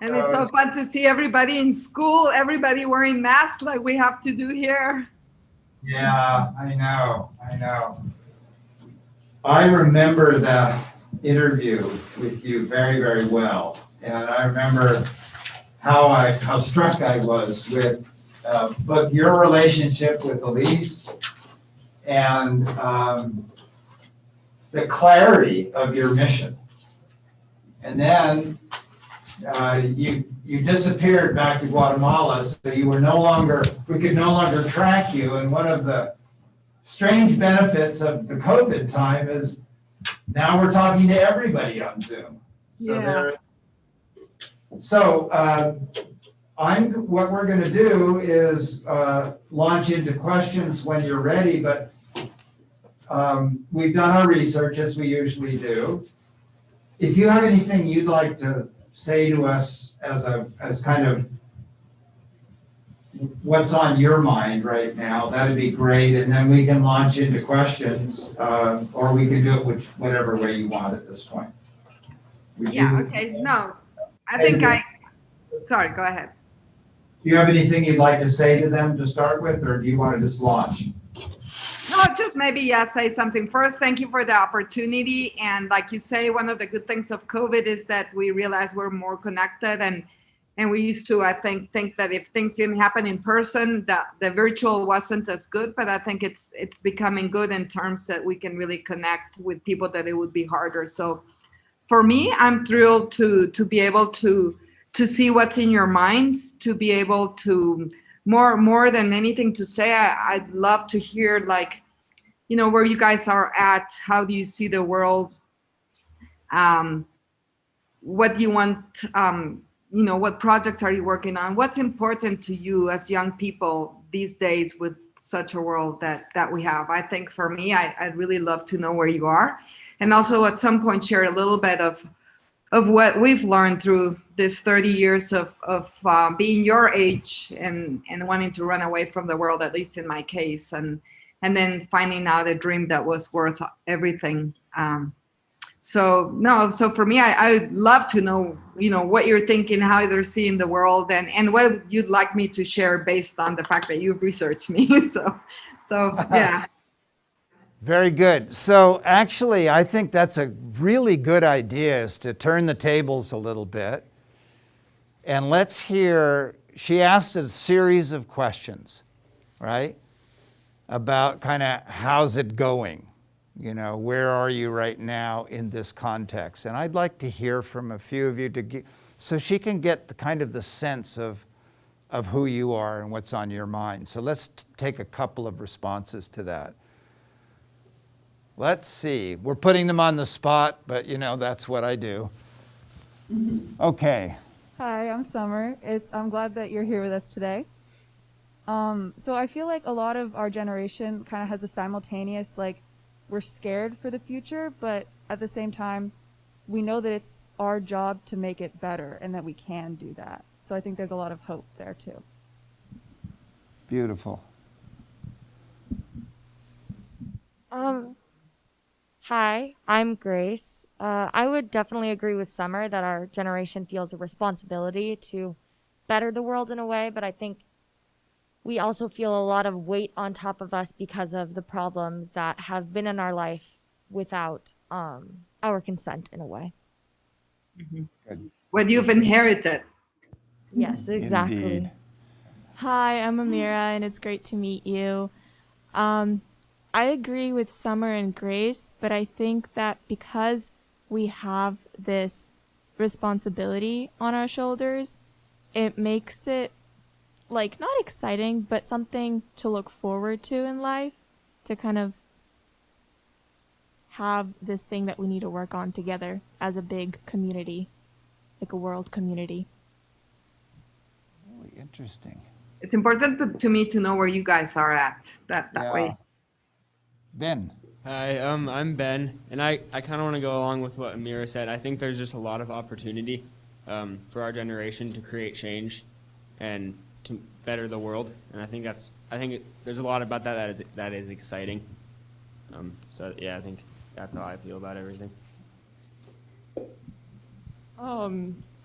And it's so fun to see everybody in school, everybody wearing masks like we have to do here. Yeah, I know. I remember the interview with you very, very well. And I remember how struck I was with both your relationship with Elise and the clarity of your mission. And then you disappeared back to Guatemala, so we could no longer track you. And one of the strange benefits of the COVID time is now we're talking to everybody on Zoom. What we're going to do is launch into questions when you're ready, but we've done our research as we usually do. If you have anything you'd like to say to us as kind of what's on your mind right now, that'd be great. And then we can launch into questions, or we can do it whatever way you want at this point. Okay. No, sorry, go ahead. Do you have anything you'd like to say to them to start with, or do you want to just launch? No, just maybe say something. First, thank you for the opportunity. And like you say, one of the good things of COVID is that we realize we're more connected, and we used to, I think that if things didn't happen in person, the virtual wasn't as good. But I think it's becoming good in terms that we can really connect with people that it would be harder. So for me, I'm thrilled to be able to see what's in your minds, to be able to more than anything to say. I'd love to hear, like, where you guys are at. How do you see the world? What do you want? What projects are you working on? What's important to you as young people these days with such a world that we have? I think for me, I'd really love to know where you are, and also at some point share a little bit of what we've learned through this 30 years of being your age and wanting to run away from the world, at least in my case, and then finding out a dream that was worth everything. So for me, I'd love to know, what you're thinking, how you're seeing the world, and what you'd like me to share based on the fact that you've researched me. so yeah. Very good. So actually, I think that's a really good idea, is to turn the tables a little bit. And let's hear, she asked a series of questions, right? About kind of how's it going? Where are you right now in this context? And I'd like to hear from a few of you so she can get the sense of who you are and what's on your mind. So let's take a couple of responses to that. Let's see. We're putting them on the spot, but that's what I do. Okay. Hi, I'm Summer. I'm glad that you're here with us today. So I feel like a lot of our generation kind of has a simultaneous, we're scared for the future, but at the same time, we know that it's our job to make it better and that we can do that. So I think there's a lot of hope there too. Beautiful. Hi, I'm Grace. I would definitely agree with Summer that our generation feels a responsibility to better the world in a way, but I think we also feel a lot of weight on top of us because of the problems that have been in our life without our consent in a way. Mm-hmm. Good. What you've inherited. Yes, exactly. Indeed. Hi, I'm Amirah, and it's great to meet you. I agree with Summer and Grace, but I think that because we have this responsibility on our shoulders, it makes it not exciting, but something to look forward to in life, to kind of have this thing that we need to work on together as a big community, like a world community. Really interesting. It's important to me to know where you guys are at that way. Ben. Hi, I'm Ben, and I kind of want to go along with what Amirah said. I think there's just a lot of opportunity for our generation to create change and to better the world, and I think there's a lot about that is exciting. So yeah, I think that's how I feel about everything.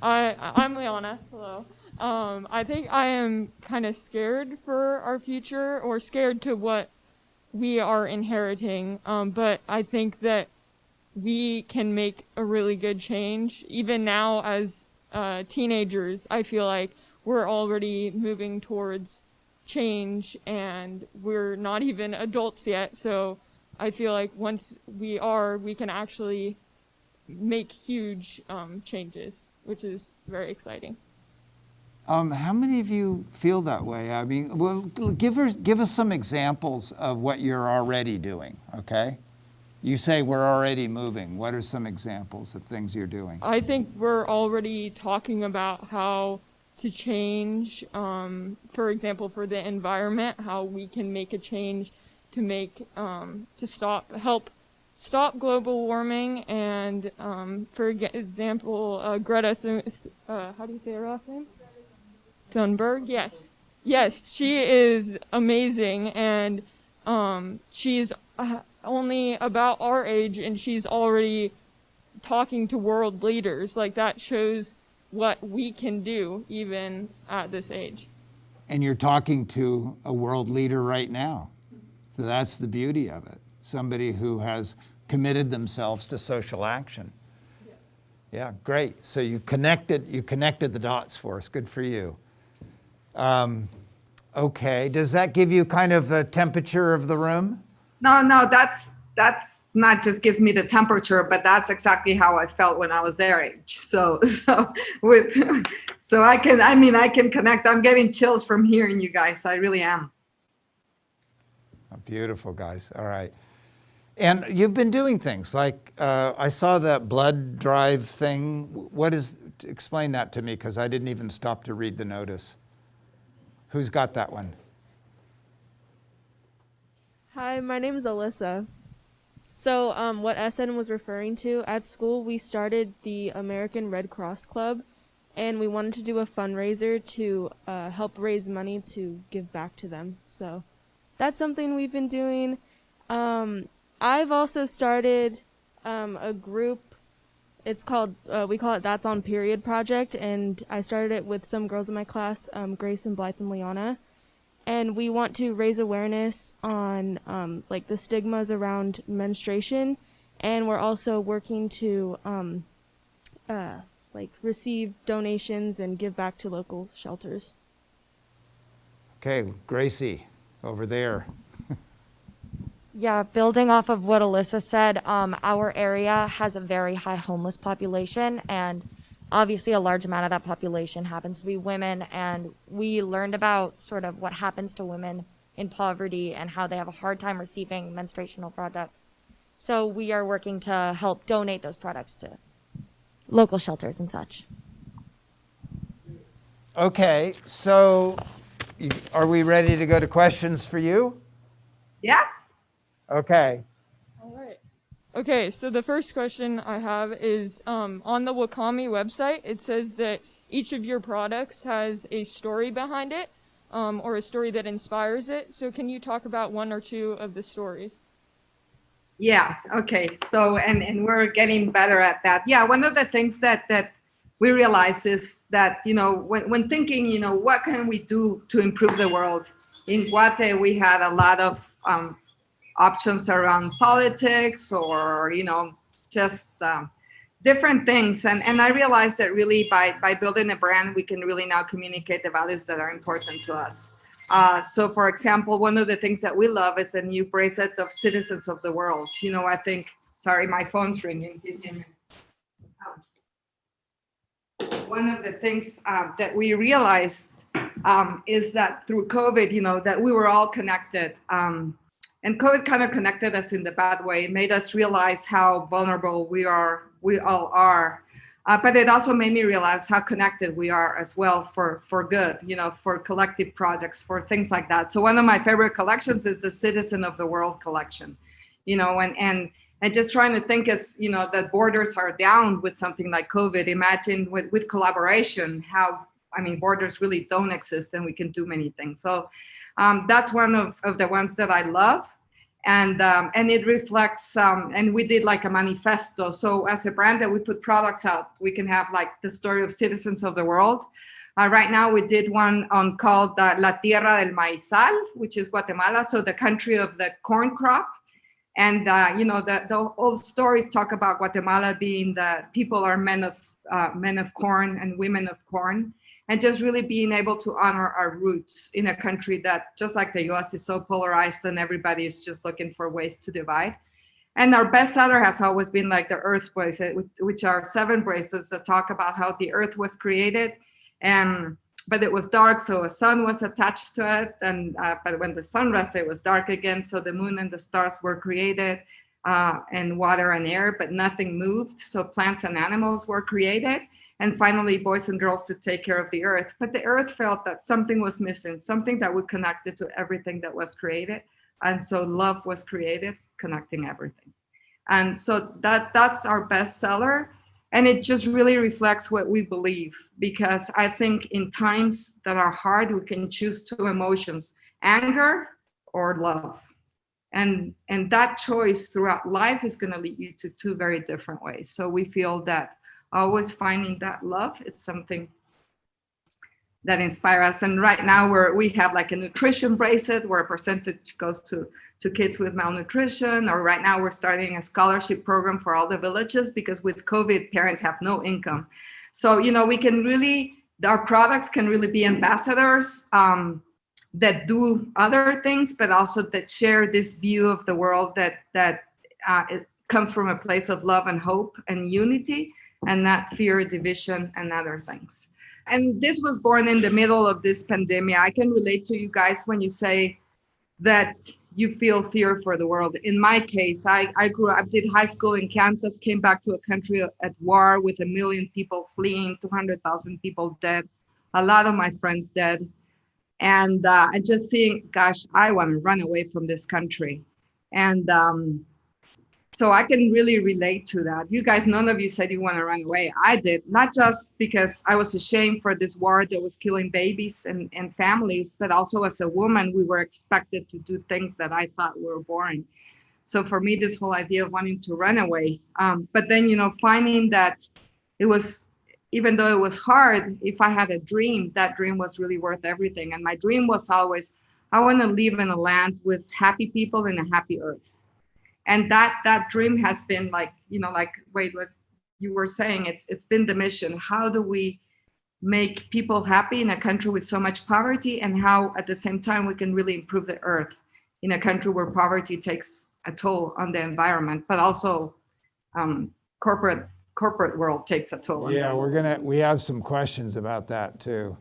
I'm Liana. Hello. I think I am kind of scared for our future, or scared to what we are inheriting. But I think that we can make a really good change. Even now as teenagers, I feel like we're already moving towards change, and we're not even adults yet. So I feel like once we can actually make huge changes, which is very exciting. How many of you feel that way? I mean, well, give us some examples of what you're already doing, okay? You say we're already moving. What are some examples of things you're doing? I think we're already talking about how to change, for example, for the environment, how we can make a change to help stop global warming, and for example, Greta how do you say her last name? Thunberg. Yes, she is amazing, and she's only about our age, and she's already talking to world leaders. Like, that shows what we can do even at this age. And you're talking to a world leader right now. So that's the beauty of it. Somebody who has committed themselves to social action. Yeah, great. So you connected the dots for us. Good for you. Okay, does that give you kind of a temperature of the room? No, that's not just gives me the temperature, but that's exactly how I felt when I was their age. So I can connect. I'm getting chills from hearing you guys. I really am. Oh, beautiful, guys. All right. And you've been doing things like, I saw that blood drive thing. Explain that to me, because I didn't even stop to read the notice. Who's got that one? Hi, my name is Alyssa. So what SN was referring to, at school we started the American Red Cross Club, and we wanted to do a fundraiser to help raise money to give back to them. So that's something we've been doing. I've also started a group. It's called, we call it That's On Period Project, and I started it with some girls in my class, Grace and Blythe and Liana. And we want to raise awareness on like the stigmas around menstruation, and we're also working to like receive donations and give back to local shelters. Okay, Gracie, over there. Yeah, building off of what Alyssa said, our area has a very high homeless population, and obviously a large amount of that population happens to be women, and we learned about sort of what happens to women in poverty and how they have a hard time receiving menstruational products. So we are working to help donate those products to local shelters and such. Okay, so are we ready to go to questions for you? Yeah. Okay. All right. Okay, so the first question I have is on the Wakami website, it says that each of your products has a story behind it, or a story that inspires it. So can you talk about one or two of the stories? Yeah. Okay. So, and we're getting better at that. Yeah. One of the things that we realize is that, when thinking, what can we do to improve the world? In Guate, we had a lot of options around politics, or just different things, and I realized that really by building a brand, we can really now communicate the values that are important to us. So for example, one of the things that we love is the new bracelet of citizens of the world. I think, sorry, my phone's ringing. One of the things that we realized is that through COVID, that we were all connected. And COVID kind of connected us in the bad way. It made us realize how vulnerable we all are. But it also made me realize how connected we are as well for good, for collective projects, for things like that. So one of my favorite collections is the Citizen of the World collection, and just trying to think as, that borders are down with something like COVID. Imagine with collaboration, how, borders really don't exist and we can do many things. So that's one of the ones that I love. And it reflects, and we did like a manifesto. So as a brand that we put products out, we can have like the story of citizens of the world. Right now we did one on called La Tierra del Maizal, which is Guatemala, so the country of the corn crop. And the old stories talk about Guatemala being the people are men of corn and women of corn, and just really being able to honor our roots in a country that, just like the US, is so polarized and everybody is just looking for ways to divide. And our bestseller has always been like the Earth bracelet, which are 7 bracelets that talk about how the Earth was created, but it was dark, so a sun was attached to it. And but when the sun rested, it was dark again. So the moon and the stars were created, and water and air, but nothing moved. So plants and animals were created. And finally, boys and girls to take care of the earth. But the earth felt that something was missing, something that would connect it to everything that was created. And so love was created, connecting everything. And so that's our bestseller. And it just really reflects what we believe, because I think in times that are hard, we can choose 2 emotions, anger or love. And that choice throughout life is going to lead you to 2 very different ways. So we feel that always finding that love is something that inspires us. And right now we have like a nutrition bracelet where a percentage goes to kids with malnutrition. Or right now we're starting a scholarship program for all the villages, because with COVID, parents have no income. So, we can really, our products can really be ambassadors that do other things, but also that share this view of the world that it comes from a place of love and hope and unity, and not fear, division, and other things. And this was born in the middle of this pandemic. I can relate to you guys when you say that you feel fear for the world. In my case, I grew up, did high school in Kansas, came back to a country at war with 1 million people fleeing, 200,000 people dead, a lot of my friends dead. And just seeing, gosh, I want to run away from this country. And so I can really relate to that. You guys, none of you said you want to run away. I did, not just because I was ashamed for this war that was killing babies and families, but also as a woman, we were expected to do things that I thought were boring. So for me, this whole idea of wanting to run away, but then, finding that it was, even though it was hard, if I had a dream, that dream was really worth everything. And my dream was always, I want to live in a land with happy people and a happy earth. And that dream has been like, Wade, what you were saying, it's been the mission. How do we make people happy in a country with so much poverty, and how at the same time we can really improve the earth in a country where poverty takes a toll on the environment, but also corporate world takes a toll. Yeah, we have some questions about that too.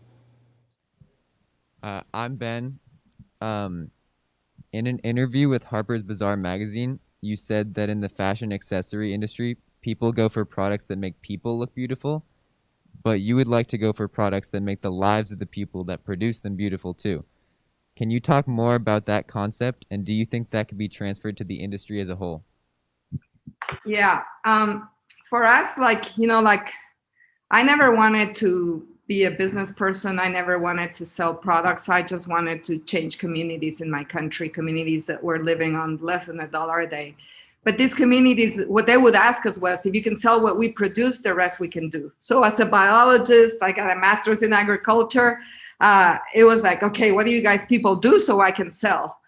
I'm Ben. In an interview with Harper's Bazaar magazine, you said that in the fashion accessory industry, people go for products that make people look beautiful, but you would like to go for products that make the lives of the people that produce them beautiful too. Can you talk more about that concept, and do you think that could be transferred to the industry as a whole? Yeah, for us, I never wanted to be a business person. I never wanted to sell products. I just wanted to change communities in my country, communities that were living on less than $1 a day. But these communities, what they would ask us was, if you can sell what we produce, the rest we can do. So as a biologist, I got a master's in agriculture. It was like, okay, what do you guys people do so I can sell?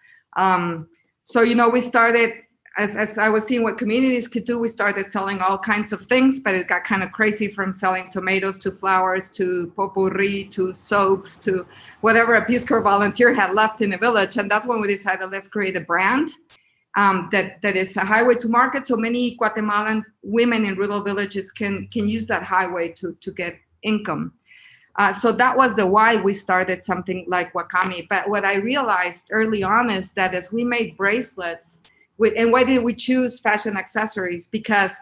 So, we started, as I was seeing what communities could do, we started selling all kinds of things, but it got kind of crazy, from selling tomatoes to flowers to potpourri to soaps to whatever a Peace Corps volunteer had left in a village. And that's when we decided, let's create a brand that is a highway to market. So many Guatemalan women in rural villages can use that highway to get income. So that was the why we started something like Wakami. But what I realized early on is that as we made bracelets, and why did we choose fashion accessories? Because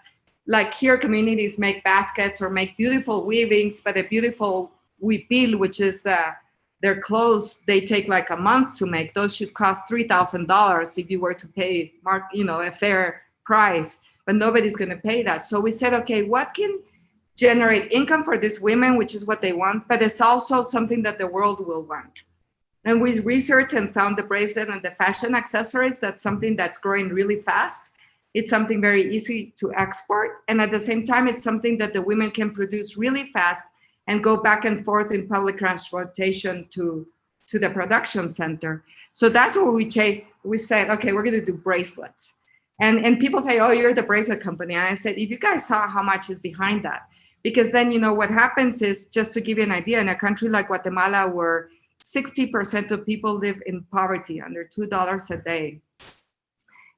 like here, communities make baskets or make beautiful weavings, but a beautiful huipil, which is their clothes, they take like a month to make. Those should cost $3,000 if you were to pay a fair price, but nobody's going to pay that. So we said, okay, what can generate income for these women, which is what they want, but it's also something that the world will want. And we researched and found the bracelet and the fashion accessories. That's something that's growing really fast. It's something very easy to export. And at the same time, it's something that the women can produce really fast and go back and forth in public transportation to the production center. So that's what we chased. We said, okay, we're going to do bracelets. And people say, oh, you're the bracelet company. And I said, if you guys saw how much is behind that, because then, what happens is, just to give you an idea, in a country like Guatemala, where 60% of people live in poverty, under $2 a day,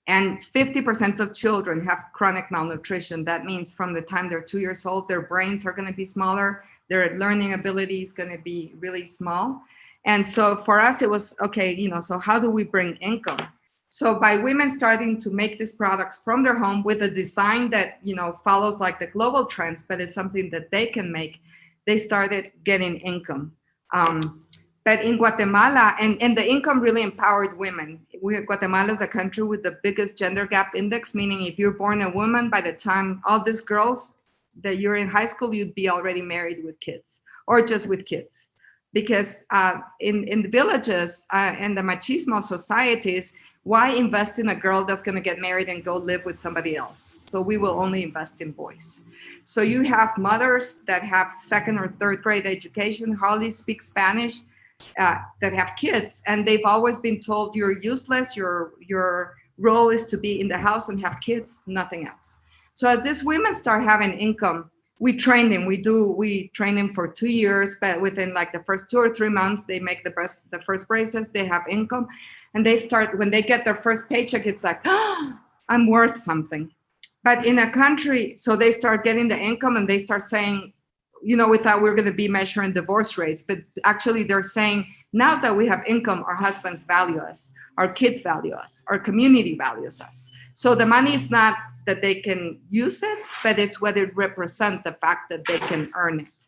and 50% of children have chronic malnutrition. That means from the time they're 2 years old, their brains are going to be smaller, their learning ability is going to be really small. And so for us, it was, okay, so how do we bring income? So by women starting to make these products from their home with a design that, follows like the global trends, but it's something that they can make, they started getting income. But in Guatemala, and the income really empowered women. Guatemala is a country with the biggest gender gap index, meaning if you're born a woman, by the time all these girls that you're in high school, you'd be already married with kids, or just with kids. Because in the villages and the machismo societies, why invest in a girl that's going to get married and go live with somebody else? So we will only invest in boys. So you have mothers that have second or third grade education, hardly speak Spanish, that have kids, and they've always been told, you're useless, your role is to be in the house and have kids, nothing else. So as these women start having income, we train them. We train them for 2 years, but within like the first 2 or 3 months, they make the first bracelets, they have income, and they start, when they get their first paycheck, it's like, oh, I'm worth something. But in a country, so they start getting the income and they start saying, we thought we were going to be measuring divorce rates, but actually they're saying, now that we have income, our husbands value us, our kids value us, our community values us. So the money is not that they can use it, but it's what it represents, the fact that they can earn it.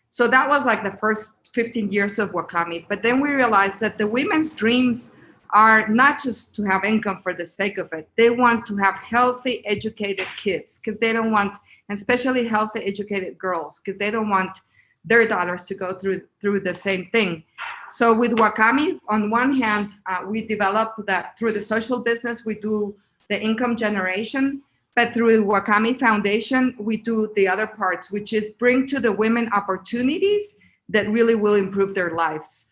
So that was like the first 15 years of Wakami. But then we realized that the women's dreams are not just to have income for the sake of it. They want to have healthy, educated kids, because they don't want, and especially healthy, educated girls, because they don't want their daughters to go through the same thing. So with Wakami, on one hand, we developed that through the social business, we do the income generation, but through Wakami Foundation, we do the other parts, which is bring to the women opportunities that really will improve their lives.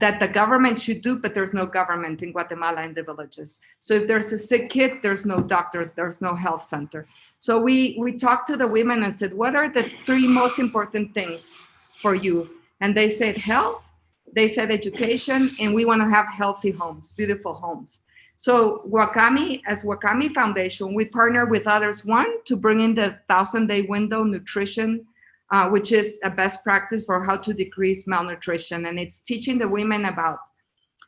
That the government should do, but there's no government in Guatemala in the villages. So if there's a sick kid, there's no doctor, there's no health center. So we talked to the women and said, what are the 3 most important things for you? And they said health, they said education, and we want to have healthy homes, beautiful homes. So Wakami, as Wakami Foundation, we partner with others, one, to bring in the 1,000-day window nutrition, which is a best practice for how to decrease malnutrition. And it's teaching the women about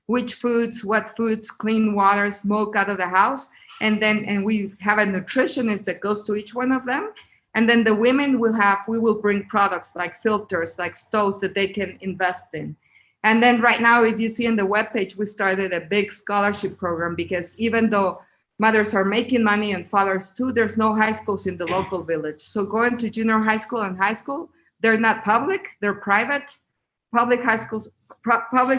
which foods, what foods, clean water, smoke out of the house. And we have a nutritionist that goes to each one of them. And then the women we will bring products like filters, like stoves that they can invest in. And then right now, if you see in the webpage, we started a big scholarship program, because even though mothers are making money and fathers too, there's no high schools in the local village. So going to junior high school and high school, they're not public, they're private. Public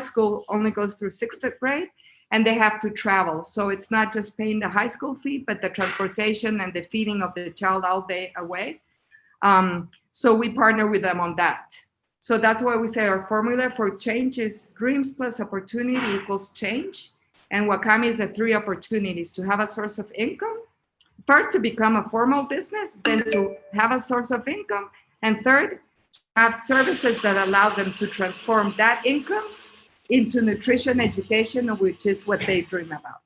school only goes through 6th grade, and they have to travel. So it's not just paying the high school fee, but the transportation and the feeding of the child all day away. So we partner with them on that. So that's why we say our formula for change is dreams plus opportunity equals change. And Wakami is the 3 opportunities: to have a source of income, first to become a formal business, then to have a source of income, and third, to have services that allow them to transform that income into nutrition education, which is what they dream about.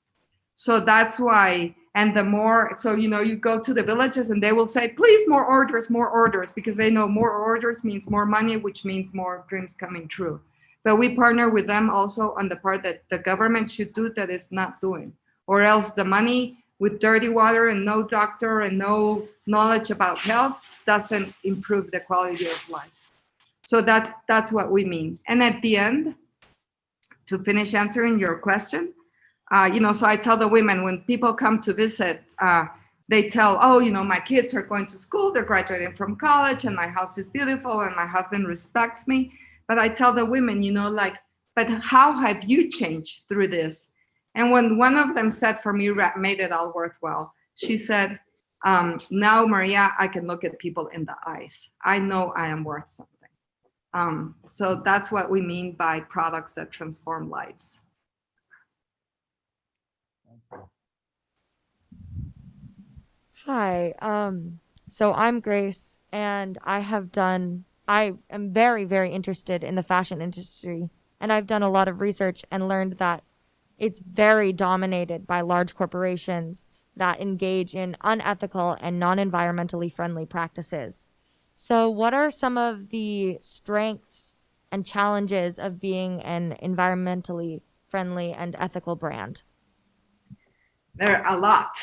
So that's why, and the more, so, you go to the villages and they will say, please, more orders, because they know more orders means more money, which means more dreams coming true. But we partner with them also on the part that the government should do that is not doing, or else the money with dirty water and no doctor and no knowledge about health doesn't improve the quality of life. So that's what we mean. And at the end, to finish answering your question, so I tell the women when people come to visit, they tell, my kids are going to school, they're graduating from college, and my house is beautiful, and my husband respects me. But I tell the women, but how have you changed through this? And when one of them said, for me, made it all worthwhile, she said, now, Maria, I can look at people in the eyes. I know I am worth something. So that's what we mean by products that transform lives. Hi. So I'm Grace, and I am very, very interested in the fashion industry, and I've done a lot of research and learned that it's very dominated by large corporations that engage in unethical and non-environmentally friendly practices. So what are some of the strengths and challenges of being an environmentally friendly and ethical brand? There are a lot.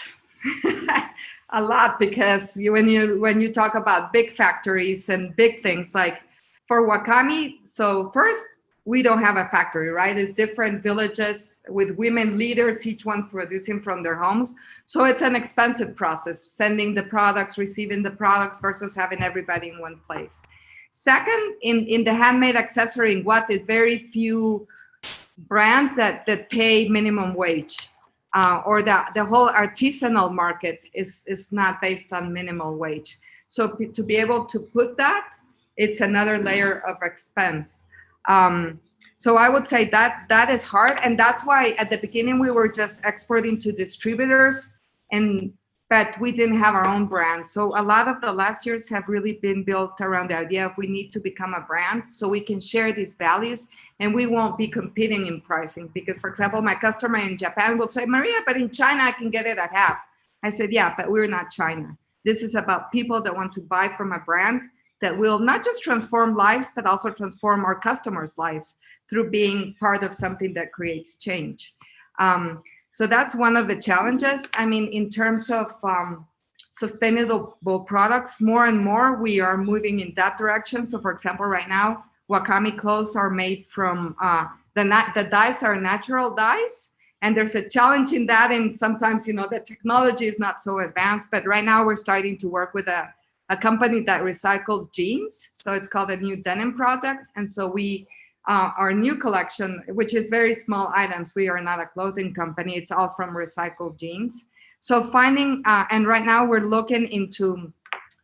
A lot, because when you talk about big factories and big things, like for Wakami, so first, we don't have a factory, right? It's different villages with women leaders, each one producing from their homes. So it's an expensive process, sending the products, receiving the products versus having everybody in one place. Second, in the handmade accessory in Guate, it's very few brands that pay minimum wage. Or the whole artisanal market is not based on minimum wage. So to be able to put that, it's another layer of expense. So I would say that is hard. And that's why at the beginning we were just exporting to distributors, but we didn't have our own brand. So a lot of the last years have really been built around the idea of we need to become a brand so we can share these values and we won't be competing in pricing. Because, for example, my customer in Japan will say, Maria, but in China I can get it at half. I said, yeah, but we're not China. This is about people that want to buy from a brand that will not just transform lives, but also transform our customers' lives through being part of something that creates change. So that's one of the challenges. I mean, in terms of sustainable products, more and more we are moving in that direction. So for example, right now, Wakami clothes are made from, the dyes are natural dyes. And there's a challenge in that. And sometimes, the technology is not so advanced, but right now we're starting to work with a company that recycles jeans. So it's called a New Denim Project. And so our new collection, which is very small items, we are not a clothing company, it's all from recycled jeans. So finding, and right now we're looking into,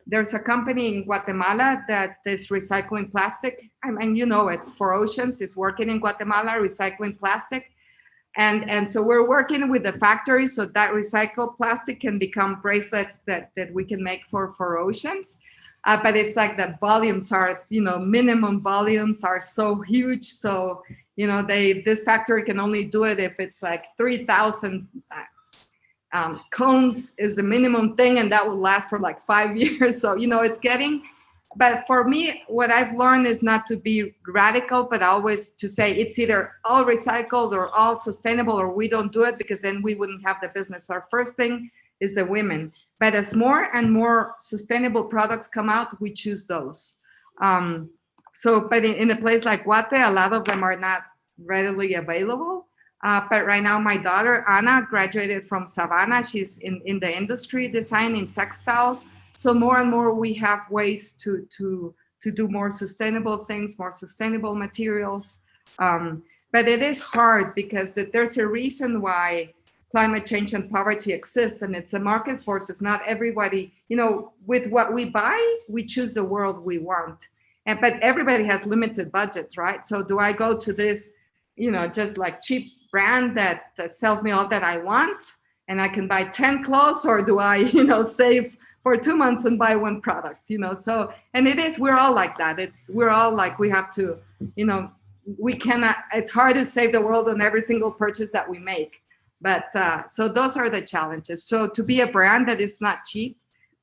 there's a company in Guatemala that is recycling plastic. I mean, it's For Oceans, is working in Guatemala recycling plastic. And so we're working with the factory so that recycled plastic can become bracelets that we can make for oceans. But it's like the volumes are, minimum volumes are so huge. So, this factory can only do it if it's like 3,000 cones is the minimum thing. And that will last for like 5 years. So, it's getting, but for me, what I've learned is not to be radical, but always to say it's either all recycled or all sustainable, or we don't do it, because then we wouldn't have the business. Our first thing is the women. But as more and more sustainable products come out, we choose those. But in a place like Guate, a lot of them are not readily available. But right now, my daughter, Anna, graduated from Savannah. She's in the industry, designing textiles. So more and more we have ways to do more sustainable things, more sustainable materials. But it is hard because there's a reason why climate change and poverty exist, and it's a market forces. Not everybody, with what we buy, we choose the world we want. But everybody has limited budgets, right? So do I go to this, just like cheap brand that sells me all that I want and I can buy 10 clothes, or do I, save for 2 months and buy one product, So, and we're all like that. We're all like, we have to, we cannot, it's hard to save the world on every single purchase that we make. But so those are the challenges. So to be a brand that is not cheap,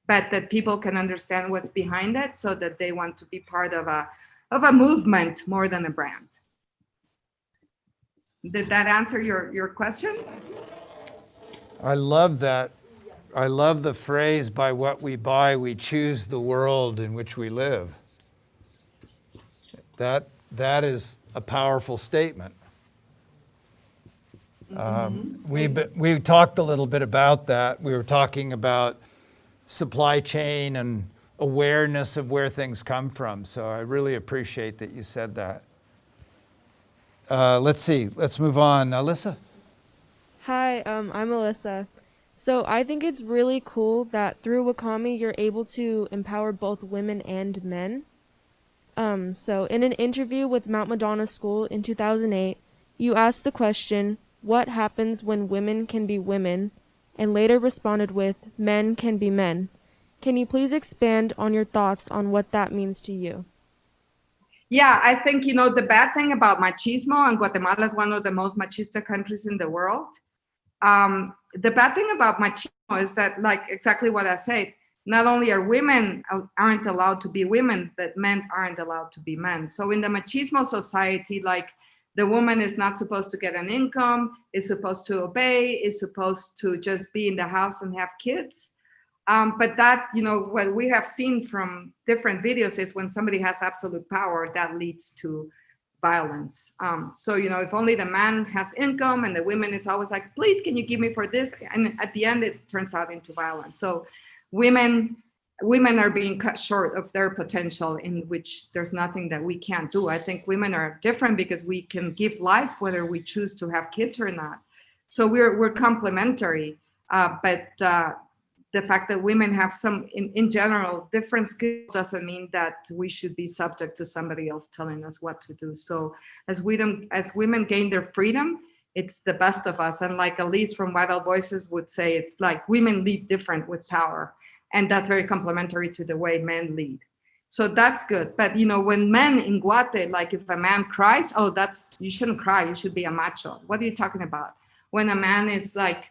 but that people can understand what's behind it, so that they want to be part of a movement more than a brand. Did that answer your question? I love that. I love the phrase, by what we buy, we choose the world in which we live. That is a powerful statement. We talked a little bit about that. We were talking about supply chain and awareness of where things come from. So I really appreciate that you said that. let's see. Let's move on. Alyssa? Hi, I'm Alyssa. So I think it's really cool that through Wakami you're able to empower both women and men. So in an interview with Madonna School in 2008, you asked the question, "What happens when women can be women?" and later responded with, "Men can be men." Can you please expand on your thoughts on what that means to you? Yeah, I think, the bad thing about machismo, and Guatemala is one of the most machista countries in the world. The bad thing about machismo is that, like exactly what I said, not only are women aren't allowed to be women, but men aren't allowed to be men. So in the machismo society, like the woman is not supposed to get an income, is supposed to obey, is supposed to just be in the house and have kids. But that, what we have seen from different videos is when somebody has absolute power, that leads to violence. So, if only the man has income and the woman is always like, please, can you give me for this? And at the end, it turns out into violence. So women are being cut short of their potential, in which there's nothing that we can't do. I think women are different because we can give life whether we choose to have kids or not. So we're complementary. But the fact that women have some, in general, different skills doesn't mean that we should be subject to somebody else telling us what to do. So as women gain their freedom, it's the best of us. And like Elise from Vital Voices would say, it's like women lead different with power. And that's very complementary to the way men lead. So that's good. But, when men in Guate, like if a man cries, you shouldn't cry. You should be a macho. What are you talking about? When a man is like,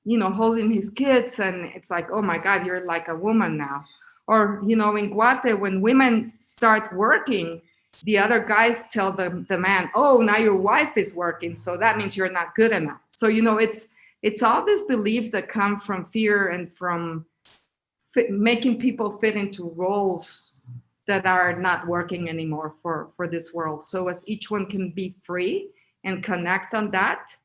holding his kids, and it's like, oh my God, you're like a woman now. Or, in Guate, when women start working, the other guys tell the man, oh, now your wife is working, so that means you're not good enough. So, it's all these beliefs that come from fear and from making people fit into roles that are not working anymore for this world. So as each one can be free and connect on that,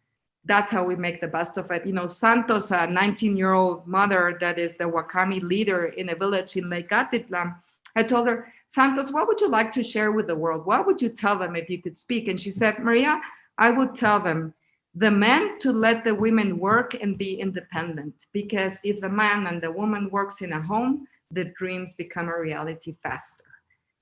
that's how we make the best of it. Santos, a 19-year-old mother that is the Wakami leader in a village in Lake Atitlan, I told her, Santos, what would you like to share with the world? What would you tell them if you could speak? And she said, Maria, I would tell them, the men to let the women work and be independent. Because if the man and the woman works in a home, the dreams become a reality faster.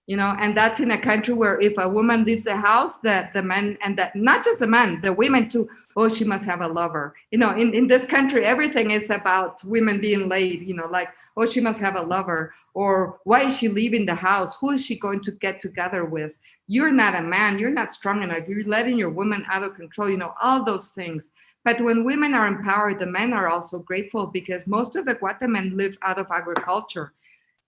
And that's in a country where if a woman leaves the house, that the men, and that not just the men, the women too, oh, she must have a lover. In this country, everything is about women being laid, like, oh, she must have a lover. Or why is she leaving the house? Who is she going to get together with? You're not a man. You're not strong enough. You're letting your woman out of control, all those things. But when women are empowered, the men are also grateful because most of the Guatemalans live out of agriculture.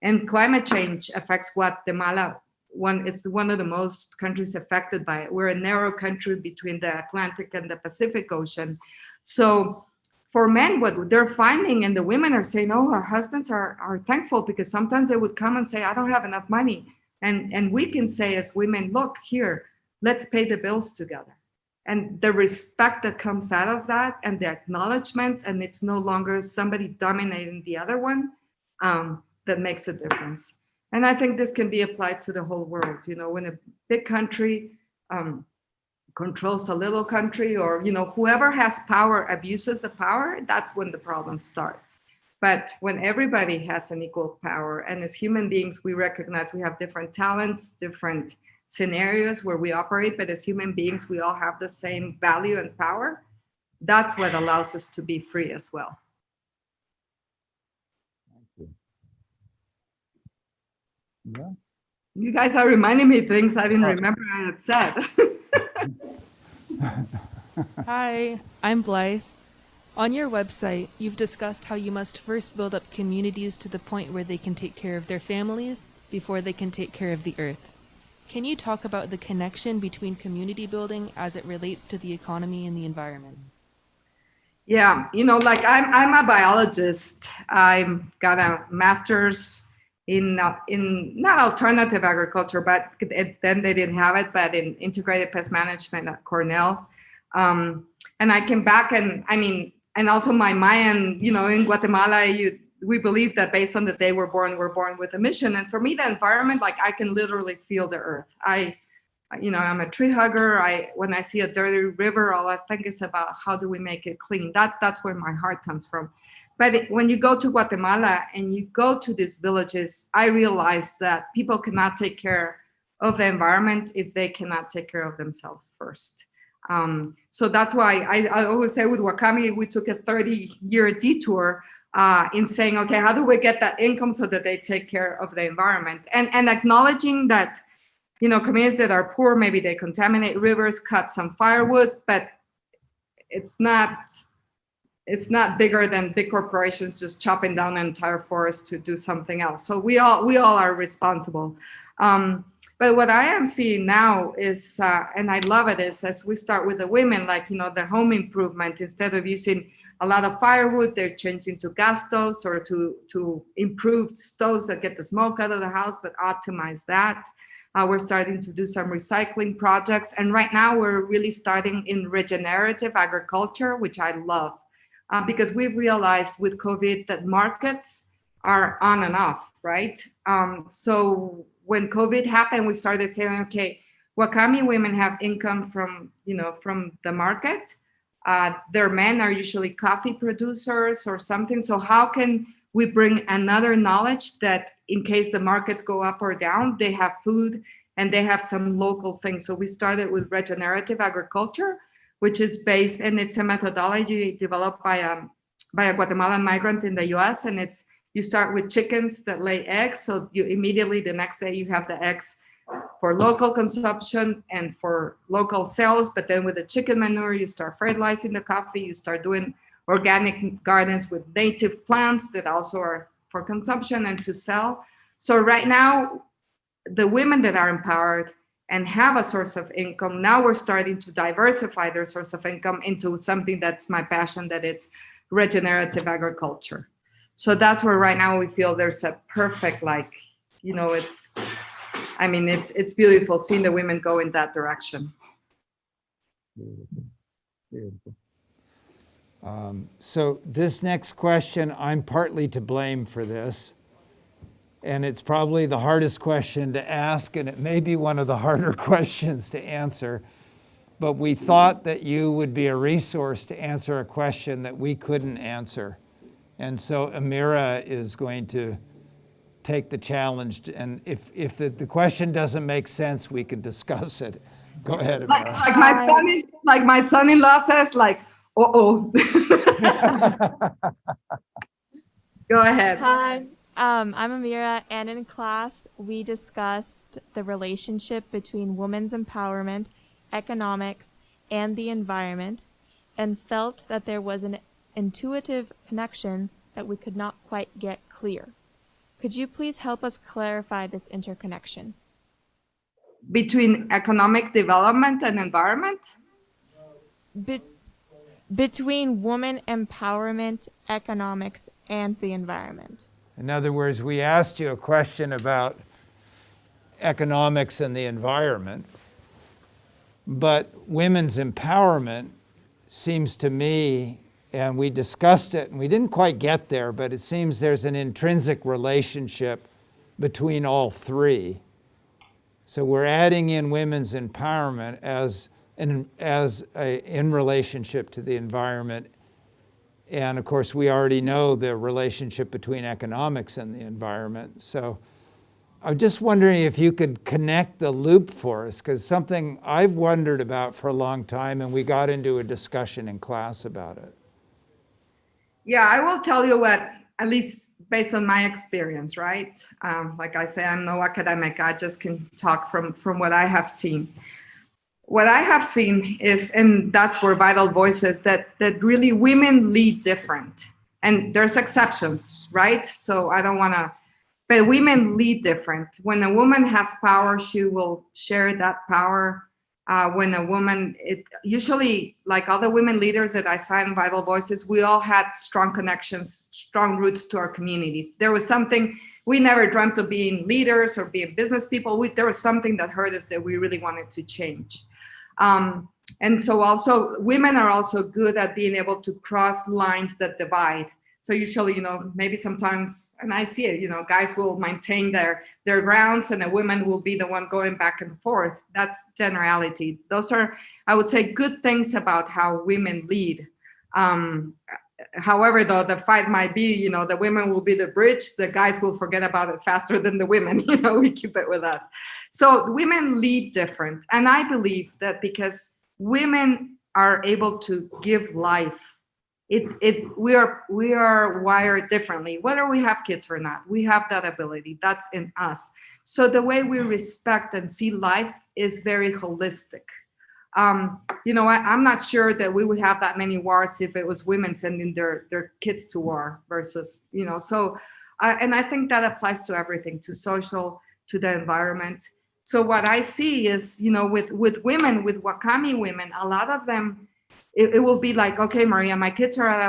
And climate change affects Guatemala. It's one of the most countries affected by it. We're a narrow country between the Atlantic and the Pacific Ocean. So for men, what they're finding, and the women are saying, oh, our husbands are thankful, because sometimes they would come and say, I don't have enough money. And we can say as women, look here, let's pay the bills together. And the respect that comes out of that, and the acknowledgement, and it's no longer somebody dominating the other one, that makes a difference. And I think this can be applied to the whole world. When a big country controls a little country, or, whoever has power abuses the power, that's when the problems start. But when everybody has an equal power, and as human beings, we recognize we have different talents, different scenarios where we operate, but as human beings, we all have the same value and power. That's what allows us to be free as well. Yeah. You guys are reminding me things I didn't remember I had said. Hi, I'm Blythe. On your website, you've discussed how you must first build up communities to the point where they can take care of their families before they can take care of the earth. Can you talk about the connection between community building as it relates to the economy and the environment? Yeah, like I'm a biologist. I've got a master's in not alternative agriculture, but then they didn't have it, but in integrated pest management at Cornell. And I came back, and also my Mayan, in Guatemala, we believe that based on the day we're born with a mission. And for me, the environment, like I can literally feel the earth. I I'm a tree hugger. When I see a dirty river, all I think is about how do we make it clean. That's where my heart comes from. But when you go to Guatemala and you go to these villages, I realize that people cannot take care of the environment if they cannot take care of themselves first. So that's why I always say with Wakami, we took a 30-year detour in saying, okay, how do we get that income so that they take care of the environment? And acknowledging that, communities that are poor, maybe they contaminate rivers, cut some firewood, but it's not bigger than big corporations just chopping down an entire forest to do something else. So we all are responsible. But what I am seeing now is, and I love it, is as we start with the women, like, the home improvement, instead of using a lot of firewood, they're changing to gas stoves or to improved stoves that get the smoke out of the house, but optimize that. We're starting to do some recycling projects. And right now we're really starting in regenerative agriculture, which I love, because we've realized with COVID that markets are on and off, right? So when COVID happened, we started saying, okay, Wakami women have income from the market. Their men are usually coffee producers or something. So how can we bring another knowledge that in case the markets go up or down, they have food and they have some local things. So we started with regenerative agriculture, which is based, and it's a methodology developed by a Guatemalan migrant in the US. And you start with chickens that lay eggs. So you immediately, the next day, you have the eggs for local consumption and for local sales. But then with the chicken manure, you start fertilizing the coffee. You start doing organic gardens with native plants that also are for consumption and to sell. So right now, the women that are empowered and have a source of income, now we're starting to diversify their source of income into something that's my passion, that it's regenerative agriculture. So that's where right now we feel there's a perfect, it's beautiful seeing the women go in that direction. Beautiful. So this next question, I'm partly to blame for this. And it's probably the hardest question to ask, and it may be one of the harder questions to answer. But we thought that you would be a resource to answer a question that we couldn't answer. And so Amirah is going to take the challenge. And if the question doesn't make sense, we can discuss it. Go ahead, Amirah. Like my son-in-law says, uh-oh. Go ahead. Hi, I'm Amirah, and in class, we discussed the relationship between women's empowerment, economics, and the environment, and felt that there was an intuitive connection that we could not quite get clear. Could you please help us clarify this interconnection? Between economic development and environment? Between women empowerment, economics, and the environment. In other words, we asked you a question about economics and the environment, but women's empowerment seems to me, and we discussed it, and we didn't quite get there, but it seems there's an intrinsic relationship between all three. So we're adding in women's empowerment in relationship to the environment. And of course, we already know the relationship between economics and the environment. So I'm just wondering if you could connect the loop for us, because something I've wondered about for a long time, and we got into a discussion in class about it. Yeah, I will tell you what, at least based on my experience, right? Like I say, I'm no academic. I just can talk from what I have seen. What I have seen is, and that's where Vital Voices, that really women lead different. And there's exceptions, right? So I don't want to, but women lead different. When a woman has power, she will share that power. When a woman, usually like all the women leaders that I saw in Vital Voices, we all had strong connections, strong roots to our communities. There was something, we never dreamt of being leaders or being business people. There was something that hurt us that we really wanted to change. And so also women are also good at being able to cross lines that divide. So usually, maybe sometimes, and I see it, guys will maintain their grounds and the women will be the one going back and forth. That's generality. Those are, I would say, good things about how women lead. However, though, the fight might be, the women will be the bridge, the guys will forget about it faster than the women, we keep it with us. So women lead different. And I believe that because women are able to give life, we are wired differently, whether we have kids or not. We have that ability. That's in us. So the way we respect and see life is very holistic. I'm not sure that we would have that many wars if it was women sending their kids to war versus, so, and I think that applies to everything, to social, to the environment. So what I see is, with women, with Wakami women, a lot of them, it will be like, okay, Maria, my kids are out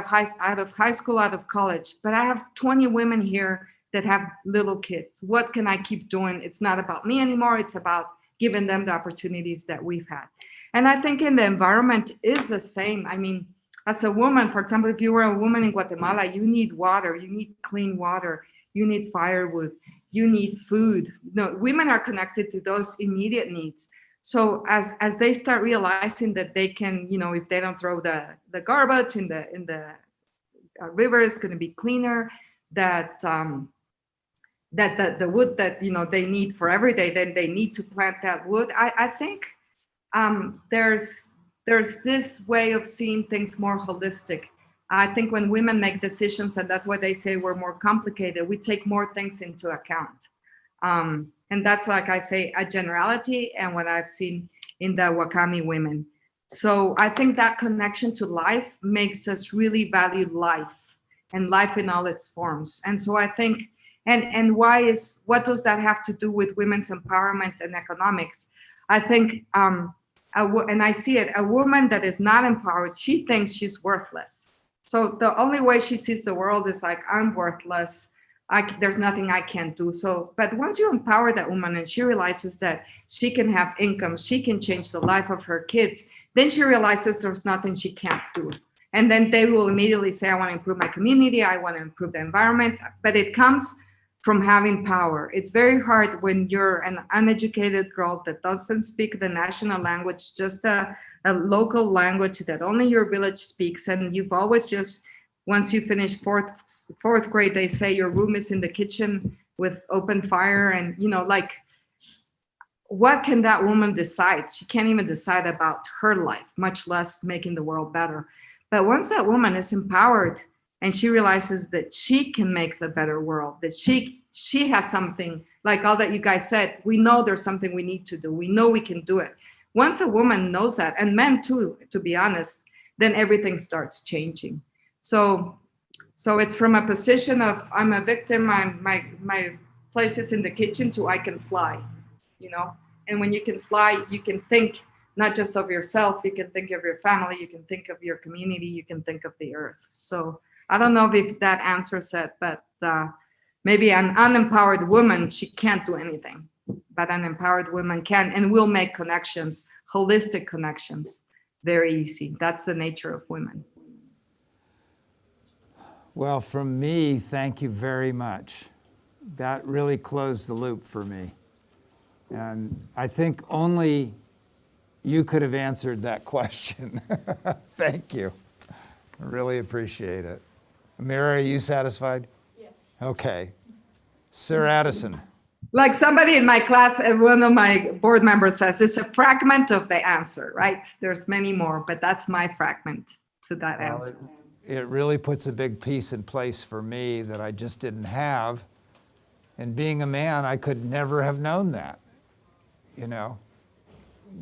of high school, out of college, but I have 20 women here that have little kids. What can I keep doing? It's not about me anymore. It's about giving them the opportunities that we've had. And I think in the environment is the same. I mean, as a woman, for example, if you were a woman in Guatemala, you need water, you need clean water, you need firewood, you need food. Women are connected to those immediate needs. So as they start realizing that they can, if they don't throw the garbage in the river, is going to be cleaner, that the wood that they need for every day, then they need to plant that wood. I think there's this way of seeing things more holistic. I think when women make decisions, and that's why they say we're more complicated, we take more things into account. And that's, like I say, a generality and what I've seen in the Wakami women. So I think that connection to life makes us really value life and life in all its forms. And so I think, and what does that have to do with women's empowerment and economics? I think, and I see it, a woman that is not empowered, she thinks she's worthless. So the only way she sees the world is like, I'm worthless. There's nothing I can't do. So, but once you empower that woman and she realizes that she can have income, she can change the life of her kids, then she realizes there's nothing she can't do. And then they will immediately say, I want to improve my community, I want to improve the environment. But it comes from having power. It's very hard when you're an uneducated girl that doesn't speak the national language, just a local language that only your village speaks. And you've always just, once you finish fourth grade, they say your room is in the kitchen with open fire. And, what can that woman decide? She can't even decide about her life, much less making the world better. But once that woman is empowered and she realizes that she can make the better world, that she has something, like all that you guys said, we know there's something we need to do. We know we can do it. Once a woman knows that, and men too, to be honest, then everything starts changing. So it's from a position of I'm a victim, my place is in the kitchen, to I can fly, And when you can fly, you can think not just of yourself, you can think of your family, you can think of your community, you can think of the earth. So I don't know if that answers it, but maybe an unempowered woman, she can't do anything, but an empowered woman can and will make connections, holistic connections, very easy. That's the nature of women. Well, from me, thank you very much. That really closed the loop for me. And I think only you could have answered that question. Thank you. I really appreciate it. Amirah, are you satisfied? Yes. Okay. Sir Addison. Like somebody in my class, one of my board members says, it's a fragment of the answer, right? There's many more, but that's my fragment to that answer. It really puts a big piece in place for me that I just didn't have. And being a man, I could never have known that,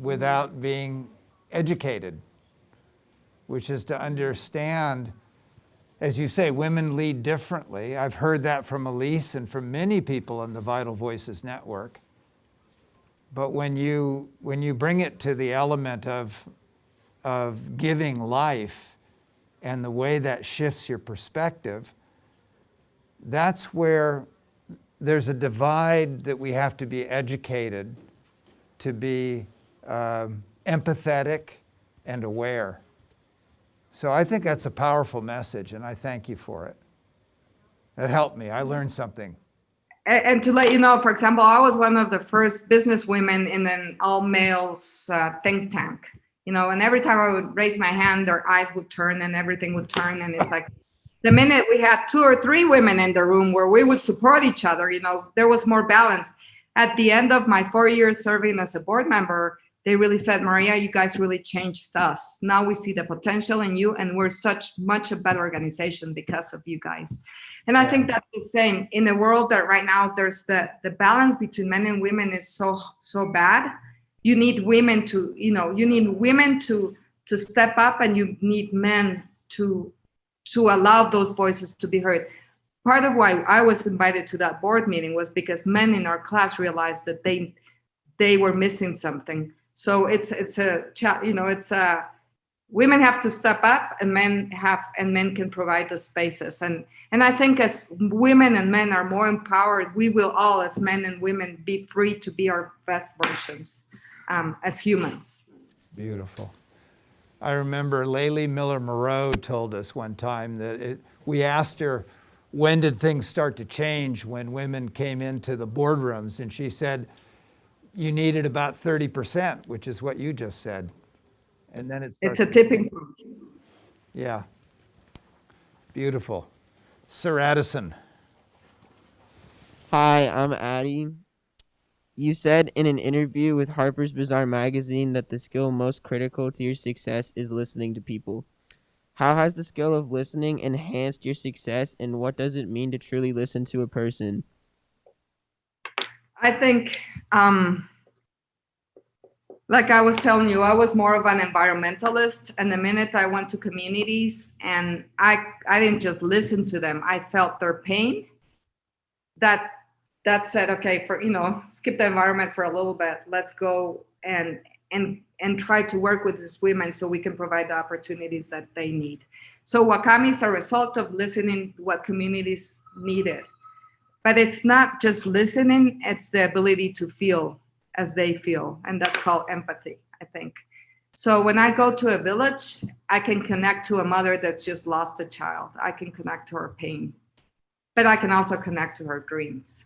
without being educated, which is to understand, as you say, women lead differently. I've heard that from Elise and from many people in the Vital Voices Network. But when you bring it to the element of giving life and the way that shifts your perspective, that's where there's a divide that we have to be educated to be empathetic and aware. So I think that's a powerful message, and I thank you for it. That helped me. I learned something. And to let you know, for example, I was one of the first business women in an all males think tank, and every time I would raise my hand, their eyes would turn and everything would turn. And it's like the minute we had 2 or 3 women in the room where we would support each other, there was more balance. At the end of my 4 years serving as a board member, they really said, Maria, you guys really changed us. Now we see the potential in you, and we're much a better organization because of you guys. And I think that's the same in the world that right now there's the balance between men and women is so bad. You need women to, to step up, and you need men to allow those voices to be heard. Part of why I was invited to that board meeting was because men in our class realized that they were missing something. So women have to step up, and men can provide the spaces. And I think as women and men are more empowered, we will all, as men and women, be free to be our best versions as humans. Beautiful. I remember Laylee Miller-Moreau told us one time that we asked her, when did things start to change when women came into the boardrooms? And she said, you needed about 30%, which is what you just said. And then it's a tipping point. Yeah. Beautiful. Sir Addison. Hi, I'm Addie. You said in an interview with Harper's Bazaar magazine that the skill most critical to your success is listening to people. How has the skill of listening enhanced your success, and what does it mean to truly listen to a person? I think, like I was telling you, I was more of an environmentalist. And the minute I went to communities and I didn't just listen to them, I felt their pain. That said, okay, skip the environment for a little bit. Let's go and try to work with these women so we can provide the opportunities that they need. So Wakami is a result of listening to what communities needed. But it's not just listening, it's the ability to feel as they feel. And that's called empathy, I think. So when I go to a village, I can connect to a mother that's just lost a child. I can connect to her pain, but I can also connect to her dreams.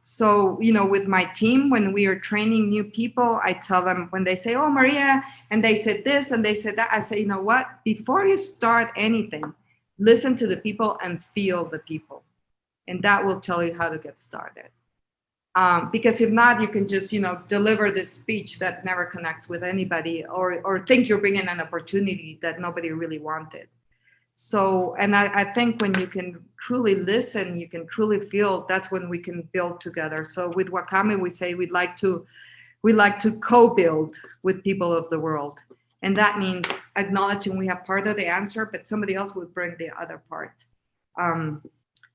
So, with my team, when we are training new people, I tell them when they say, oh, Maria, and they said this and they said that, I say, you know what, before you start anything, listen to the people and feel the people. And that will tell you how to get started. Because if not, you can just, deliver this speech that never connects with anybody or think you're bringing an opportunity that nobody really wanted. So, and I think when you can truly listen, you can truly feel, that's when we can build together. So with Wakami, we say we like to co-build with people of the world. And that means acknowledging we have part of the answer, but somebody else would bring the other part.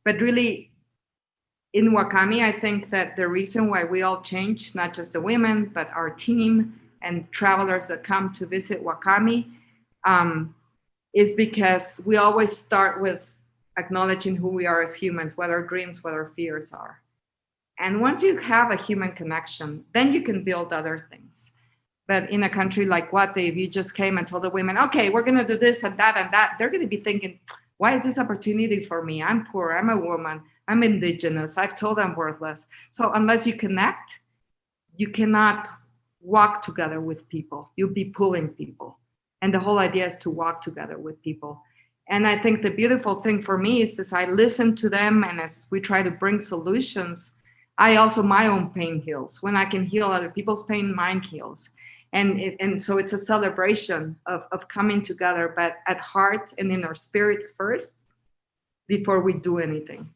But really, in Wakami, I think that the reason why we all change, not just the women, but our team and travelers that come to visit Wakami, is because we always start with acknowledging who we are as humans, what our dreams, what our fears are. And once you have a human connection, then you can build other things. But in a country like Guate, if you just came and told the women, okay, we're going to do this and that, they're going to be thinking, why is this opportunity for me? I'm poor, I'm a woman, I'm indigenous, I've told I'm worthless. So unless you connect, you cannot walk together with people. You'll be pulling people. And the whole idea is to walk together with people. And I think the beautiful thing for me is as I listen to them and as we try to bring solutions, my own pain heals. When I can heal other people's pain, mine heals. And so it's a celebration of coming together, but at heart and in our spirits first, before we do anything.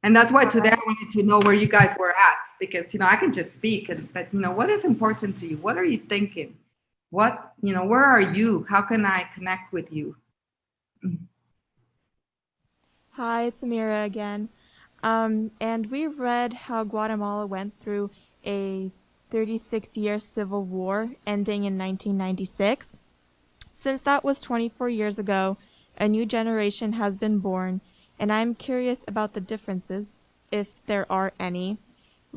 And that's why today I wanted to know where you guys were at, because, I can just speak, but what is important to you? What are you thinking? What, where are you? How can I connect with you? Hi, it's Amirah again. And we read how Guatemala went through a 36-year civil war ending in 1996. Since that was 24 years ago, a new generation has been born, and I'm curious about the differences, if there are any,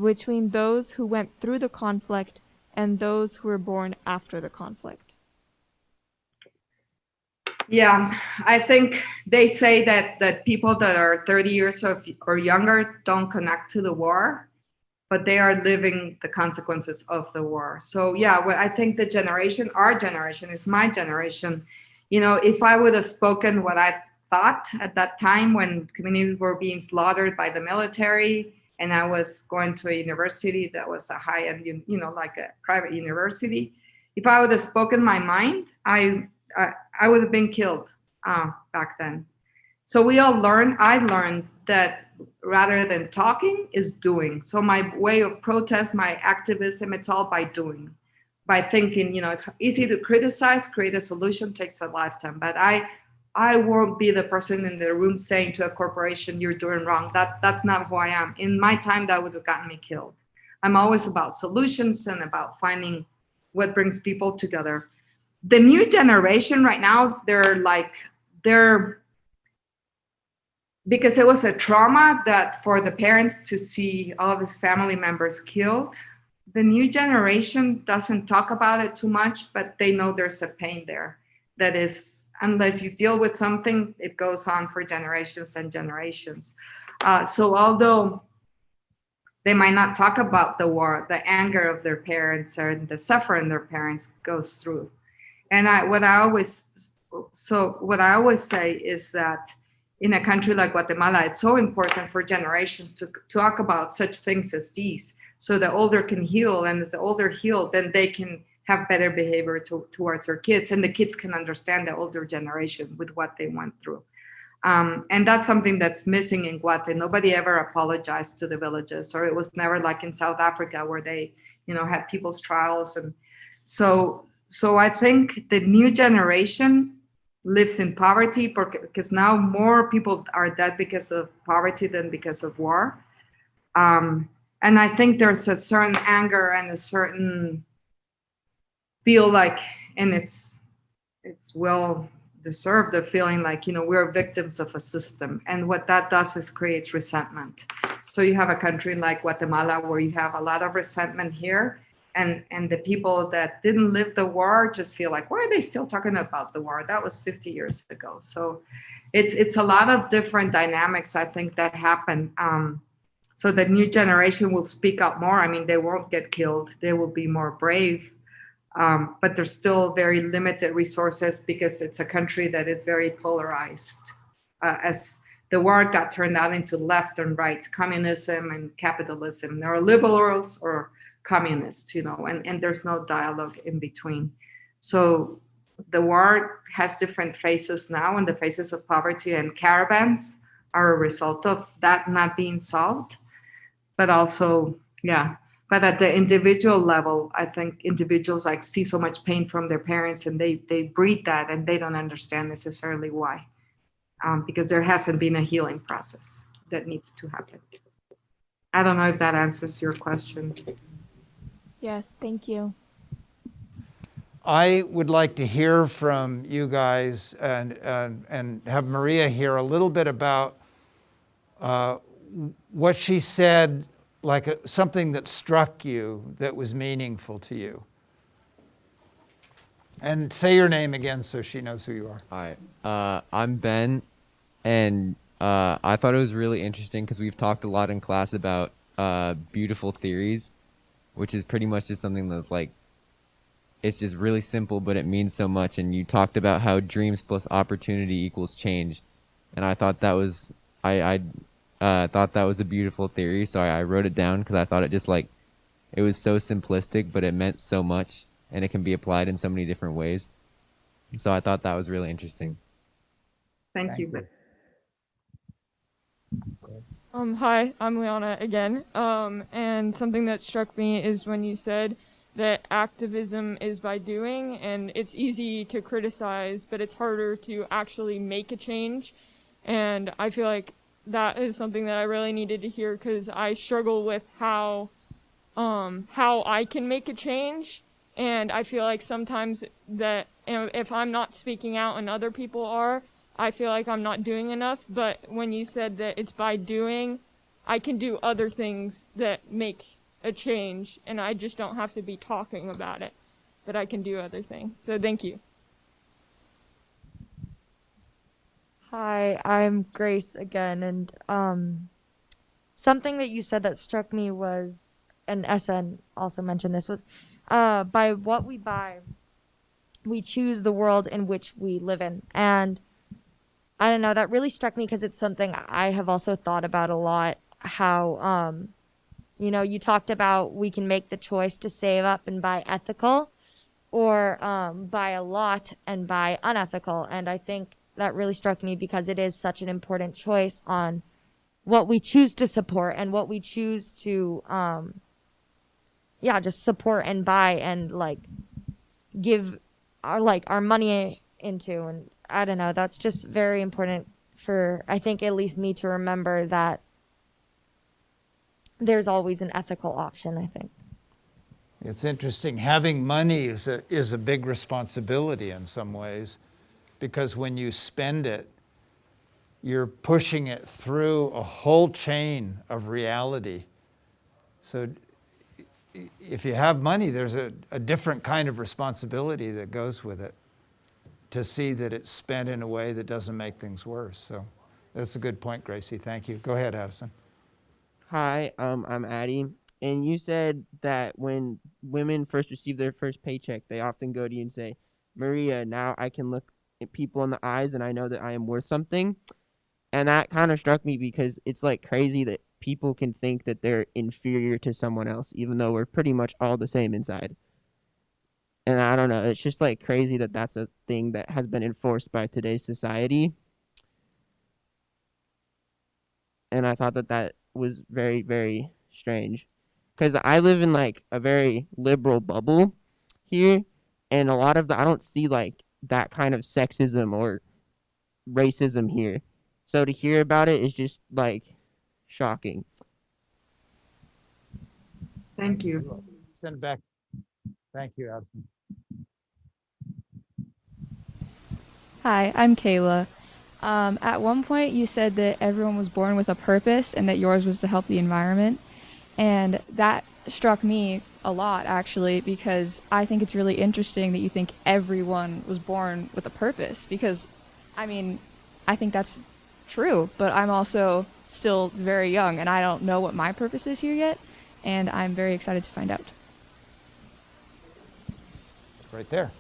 between those who went through the conflict and those who were born after the conflict. Yeah, I think they say that people that are 30 years or younger don't connect to the war, but they are living the consequences of the war. So yeah, well, I think the generation, our generation, is my generation. You know, if I would have spoken what I thought at that time when communities were being slaughtered by the military, and I was going to a university that was a high-end, like a private university, if I would have spoken my mind, I would have been killed back then. So we all learn. I learned that rather than talking is doing. So my way of protest, my activism, it's all by doing, by thinking. It's easy to criticize. Create a solution takes a lifetime. But I won't be the person in the room saying to a corporation, "You're doing wrong." That's not who I am. In my time, that would have gotten me killed. I'm always about solutions and about finding what brings people together. The new generation right now, they're because it was a trauma that for the parents to see all of his family members killed. The new generation doesn't talk about it too much, but they know there's a pain there that is, unless you deal with something, it goes on for generations and generations. So although they might not talk about the war, the anger of their parents or the suffering their parents goes through. And what I always say is that in a country like Guatemala, it's so important for generations to talk about such things as these, so the older can heal, and as the older heal, then they can have better behavior towards their kids, and the kids can understand the older generation with what they went through. And that's something that's missing in Guate. Nobody ever apologized to the villages, or it was never like in South Africa where they, had people's trials. And so I think the new generation lives in poverty because now more people are dead because of poverty than because of war. And I think there's a certain anger and a certain feel like, and it's well deserved, the feeling like, we're victims of a system. And what that does is creates resentment. So you have a country like Guatemala where you have a lot of resentment here. And the people that didn't live the war just feel like, why are they still talking about the war? That was 50 years ago. So it's a lot of different dynamics, I think, that happen. So the new generation will speak up more. I mean, they won't get killed. They will be more brave. But there's still very limited resources because it's a country that is very polarized. As the war got turned out into left and right, communism and capitalism. There are liberals or communists, and there's no dialogue in between. So the war has different phases now, and the phases of poverty and caravans are a result of that not being solved. But also, yeah. But at the individual level, I think individuals see so much pain from their parents, and they breed that, and they don't understand necessarily why, because there hasn't been a healing process that needs to happen. I don't know if that answers your question. Yes, thank you. I would like to hear from you guys and have Maria hear a little bit about what she said, like something that struck you that was meaningful to you. And say your name again so she knows who you are. Hi, I'm Ben, and I thought it was really interesting because we've talked a lot in class about beautiful theories, which is pretty much just something that's it's just really simple, but it means so much. And you talked about how dreams plus opportunity equals change, and I thought that was I thought that was a beautiful theory, so I wrote it down because I thought it just it was so simplistic, but it meant so much, and it can be applied in so many different ways. So I thought that was really interesting. Thank you. Hi, I'm Liana again. And something that struck me is when you said that activism is by doing, and it's easy to criticize, but it's harder to actually make a change. And I feel like that is something that I really needed to hear because I struggle with how I can make a change. And I feel like sometimes that if I'm not speaking out and other people are, I feel like I'm not doing enough. But when you said that it's by doing, I can do other things that make a change, and I just don't have to be talking about it, but I can do other things. So thank you. Hi, I'm Grace again, and something that you said that struck me was, and SN also mentioned this, was by what we buy, we choose the world in which we live in. And I don't know, that really struck me because it's something I have also thought about a lot. How, you talked about we can make the choice to save up and buy ethical, or buy a lot and buy unethical. And I think that really struck me because it is such an important choice on what we choose to support and what we choose to, just support and buy and like give our money into. And I don't know, that's just very important for, I think, at least me to remember that there's always an ethical option, I think. It's interesting. Having money is a big responsibility in some ways, because when you spend it, you're pushing it through a whole chain of reality. So if you have money, there's a different kind of responsibility that goes with it, to see that it's spent in a way that doesn't make things worse. So that's a good point, Gracie. Thank you. Go ahead, Addison. Hi, I'm Addie. And you said that when women first receive their first paycheck, they often go to you and say, Maria, now I can look at people in the eyes and I know that I am worth something. And that kind of struck me because it's like crazy that people can think that they're inferior to someone else, even though we're pretty much all the same inside. And I don't know, it's just like crazy that that's a thing that has been enforced by today's society. And I thought that that was very, very strange. Because I live in like a very liberal bubble here, and a lot of I don't see like that kind of sexism or racism here. So to hear about it is just like shocking. Thank you. Send it back. Thank you, Addison. Hi, I'm Kayla. At one point, you said that everyone was born with a purpose and that yours was to help the environment. And that struck me a lot, actually, because I think it's really interesting that you think everyone was born with a purpose. Because, I mean, I think that's true, but I'm also still very young and I don't know what my purpose is here yet. And I'm very excited to find out. Right there.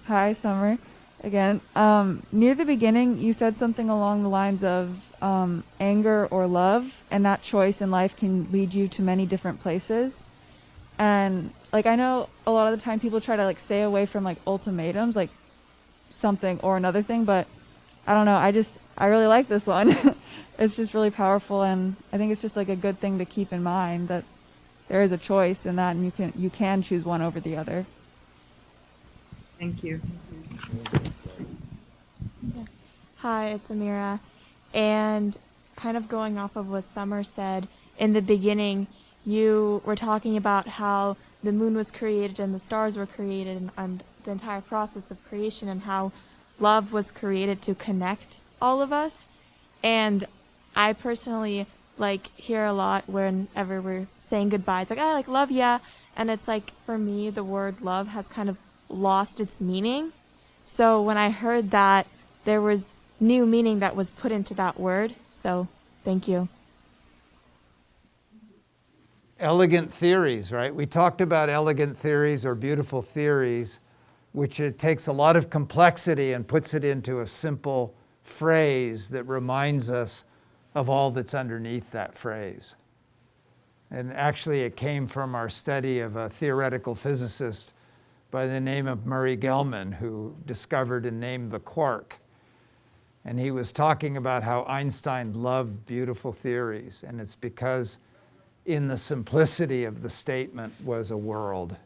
Hi, Summer. Again, near the beginning, you said something along the lines of anger or love, and that choice in life can lead you to many different places. And like, I know a lot of the time people try to like stay away from like ultimatums, like something or another thing, but I don't know. I really like this one. It's just really powerful, and I think it's just like a good thing to keep in mind that there is a choice in that, and you can choose one over the other. Thank you. Hi, it's Amirah. And kind of going off of what Summer said, in the beginning, you were talking about how the moon was created and the stars were created and the entire process of creation, and how love was created to connect all of us. And I personally like hear a lot whenever we're saying goodbye. It's like, I like love ya. And it's like, for me, the word love has kind of lost its meaning. So when I heard that, there was new meaning that was put into that word. So thank you. Elegant theories, right? We talked about elegant theories or beautiful theories, which it takes a lot of complexity and puts it into a simple phrase that reminds us of all that's underneath that phrase. And actually it came from our study of a theoretical physicist by the name of Murray Gell-Mann, who discovered and named the quark. And he was talking about how Einstein loved beautiful theories, and it's because in the simplicity of the statement was a world.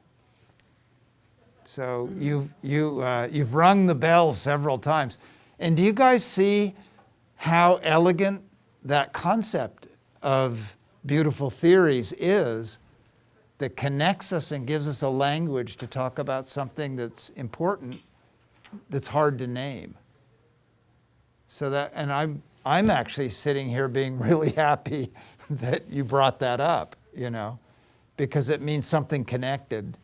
So you've rung the bell several times. And do you guys see how elegant that concept of beautiful theories is, that connects us and gives us a language to talk about something that's important, that's hard to name? So that, and I'm actually sitting here being really happy that you brought that up, because it means something connected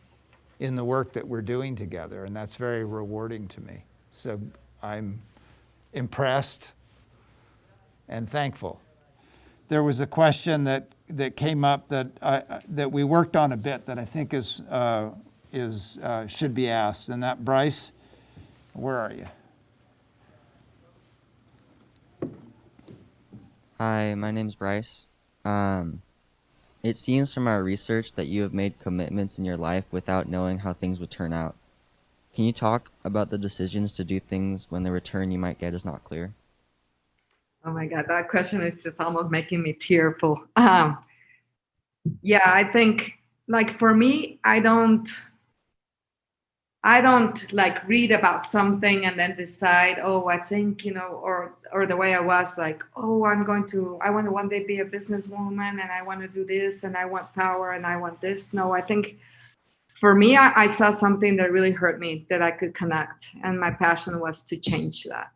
in the work that we're doing together, and that's very rewarding to me. So I'm impressed and thankful. There was a question that came up that we worked on a bit that I think is should be asked, and that, Bryce, where are you? Hi, my name's Bryce. It seems from our research that you have made commitments in your life without knowing how things would turn out. Can you talk about the decisions to do things when the return you might get is not clear? Oh my God, that question is just almost making me tearful. Yeah, I think like for me, I don't like read about something and then decide, oh, I think, or the way I was like, oh, I want to one day be a businesswoman and I want to do this and I want power and I want this. No, I think for me, I saw something that really hurt me that I could connect. And my passion was to change that.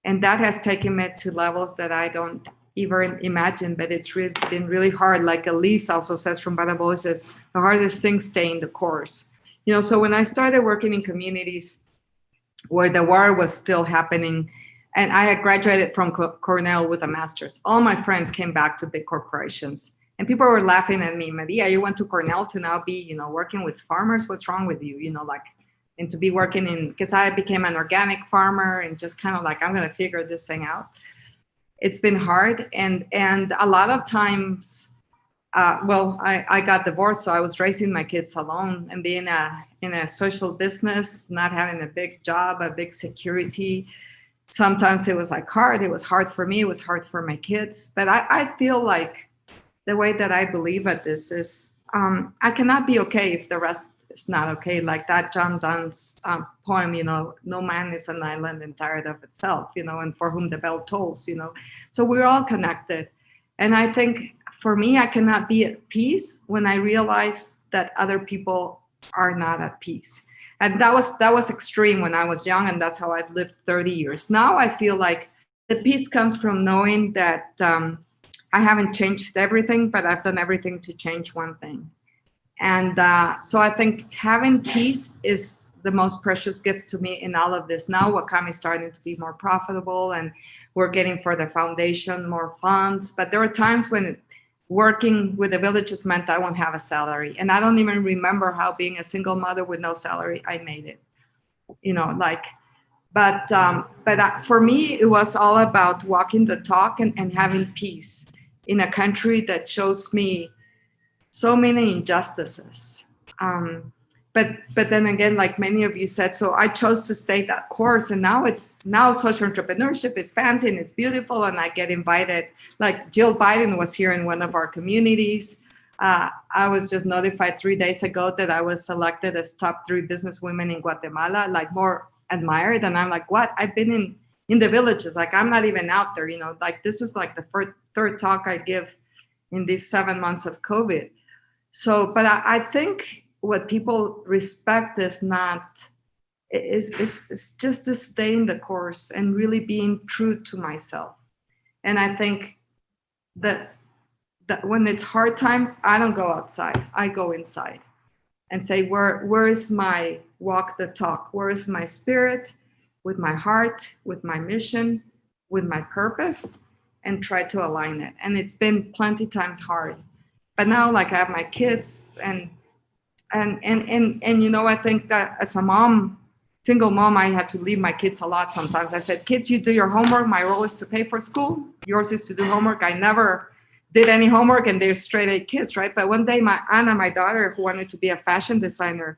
And that has taken me to levels that I don't even imagine, but it's really been really hard. Like Elise also says from Bada Voices, the hardest thing staying the course. So when I started working in communities where the war was still happening, and I had graduated from Cornell with a master's, all my friends came back to big corporations. And people were laughing at me, Maria, you went to Cornell to now be, working with farmers? What's wrong with you? And to be working because I became an organic farmer and just kind of like, I'm going to figure this thing out. It's been hard. And a lot of times, I got divorced, so I was raising my kids alone and being in a social business, not having a big job, a big security. Sometimes it was like hard. It was hard for me. It was hard for my kids. But I feel like the way that I believe at this is I cannot be okay if the rest is not okay. Like that John Donne's poem, no man is an island and tired of itself, and for whom the bell tolls, So we're all connected. And I think for me, I cannot be at peace when I realize that other people are not at peace. And that was extreme when I was young, and that's how I've lived 30 years. Now I feel like the peace comes from knowing that I haven't changed everything, but I've done everything to change one thing. And so I think having peace is the most precious gift to me in all of this. Now Wakami is starting to be more profitable, and we're getting for the foundation more funds. But there are times when working with the villages meant I won't have a salary. And I don't even remember how being a single mother with no salary, I made it. But for me, it was all about walking the talk and having peace in a country that shows me so many injustices. But then again, like many of you said, so I chose to stay that course, and now social entrepreneurship is fancy and it's beautiful, and I get invited. Like Jill Biden was here in one of our communities. I was just notified 3 days ago that I was selected as top 3 businesswomen in Guatemala, like more admired, and I'm like, what? I've been in the villages, like I'm not even out there, like this is like the third talk I give in these 7 months of COVID. So, but I think what people respect is just to stay in the course and really being true to myself. And I think that when it's hard times, I don't go outside, I go inside and say, where is my walk the talk? Where is my spirit with my heart, with my mission, with my purpose, and try to align it. And it's been plenty times hard. But now, like, I have my kids and I think that as a single mom, I had to leave my kids a lot sometimes. I said, kids, you do your homework. My role is to pay for school. Yours is to do homework. I never did any homework, and they're straight A kids, right? But one day, Anna, my daughter, who wanted to be a fashion designer,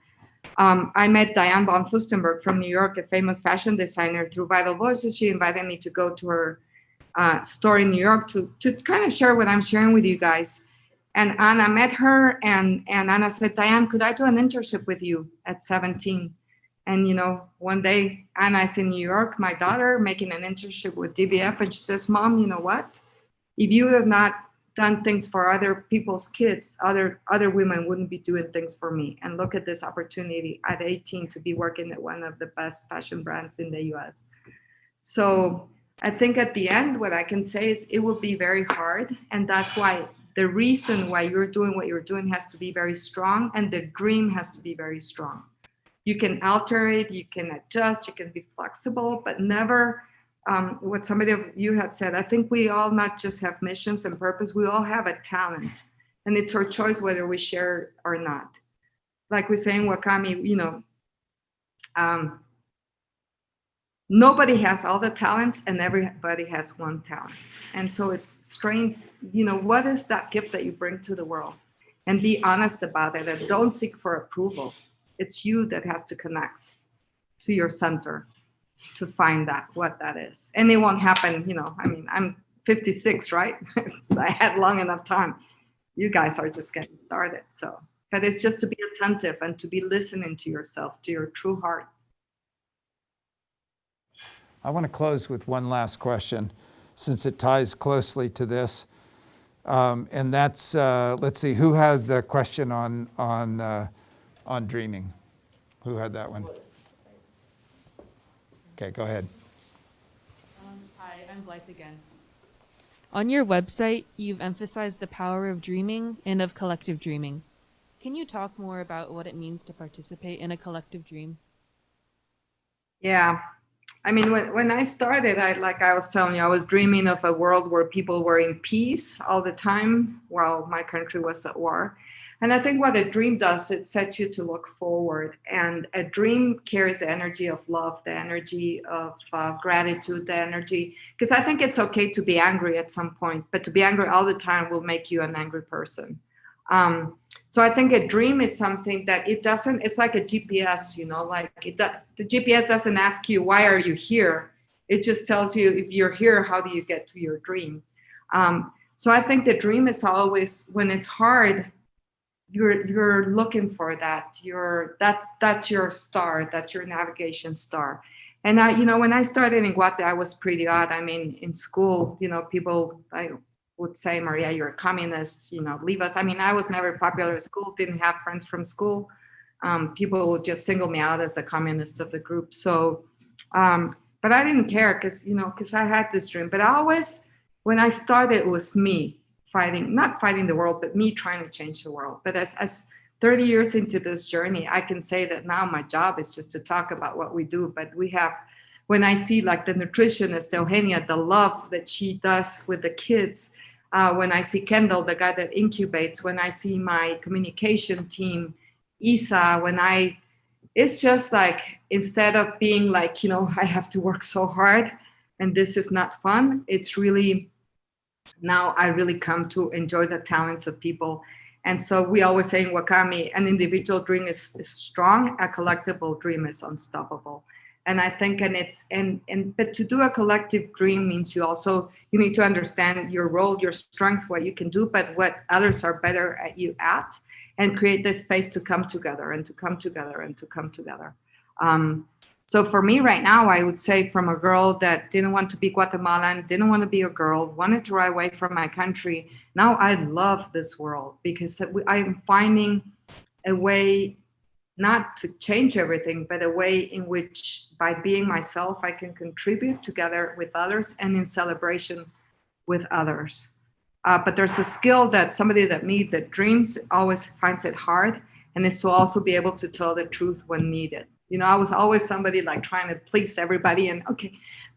I met Diane von Furstenberg from New York, a famous fashion designer, through Vital Voices. She invited me to go to her store in New York to kind of share what I'm sharing with you guys. And Anna met her, and Anna said, Diane, could I do an internship with you at 17? And, one day, Anna is in New York, my daughter, making an internship with DBF, and she says, Mom, you know what? If you have not done things for other people's kids, other women wouldn't be doing things for me. And look at this opportunity at 18 to be working at one of the best fashion brands in the US. So I think at the end, what I can say is it will be very hard. And that's why the reason why you're doing what you're doing has to be very strong, and the dream has to be very strong. You can alter it, you can adjust, you can be flexible, but never what somebody of you had said, I think we all not just have missions and purpose, we all have a talent. And it's our choice whether we share or not. Like we say in Wakami, nobody has all the talents and everybody has one talent. And so it's strange, what is that gift that you bring to the world? And be honest about it and don't seek for approval. It's you that has to connect to your center to find what that is. And it won't happen, I'm 56, right? So I had long enough time. You guys are just getting started. So, but it's just to be attentive and to be listening to yourself, to your true heart. I want to close with one last question, since it ties closely to this. And that's, let's see, who had the question on dreaming? Who had that one? Okay, go ahead. Hi, I'm Blythe again. On your website, you've emphasized the power of dreaming and of collective dreaming. Can you talk more about what it means to participate in a collective dream? Yeah. I mean, when I started, like I was telling you, I was dreaming of a world where people were in peace all the time while my country was at war. And I think what a dream does, it sets you to look forward. And a dream carries the energy of love, the energy of gratitude, the energy, because I think it's okay to be angry at some point, but to be angry all the time will make you an angry person. So I think a dream is something that it's like a GPS, the GPS doesn't ask you, why are you here? It just tells you, if you're here, how do you get to your dream? So I think the dream is always, when it's hard, you're looking for that. That's your star. That's your navigation star. And when I started in Guate, I was pretty odd. I mean, in school, people would say, Maria, you're a communist, leave us. I mean, I was never popular at school, didn't have friends from school. People would just single me out as the communist of the group. So, but I didn't care because I had this dream. But when I started, it was me not fighting the world, but me trying to change the world. But as 30 years into this journey, I can say that now my job is just to talk about what we do. But when I see like the nutritionist, Eugenia, the love that she does with the kids, when I see Kendall, the guy that incubates, when I see my communication team, Isa, it's just like, instead of being like, I have to work so hard and this is not fun, it's really, now I really come to enjoy the talents of people. And so we always say in Wakami, an individual dream is strong, a collectible dream is unstoppable. And I think, but to do a collective dream means you need to understand your role, your strength, what you can do, but what others are better at you at, and create this space to come together and to come together and to come together. So for me right now, I would say, from a girl that didn't want to be Guatemalan, didn't want to be a girl, wanted to run away from my country. Now I love this world because I'm finding a way not to change everything, but a way in which, by being myself, I can contribute together with others and in celebration with others. But there's a skill that somebody that dreams always finds it hard, and is to also be able to tell the truth when needed. I was always somebody like trying to please everybody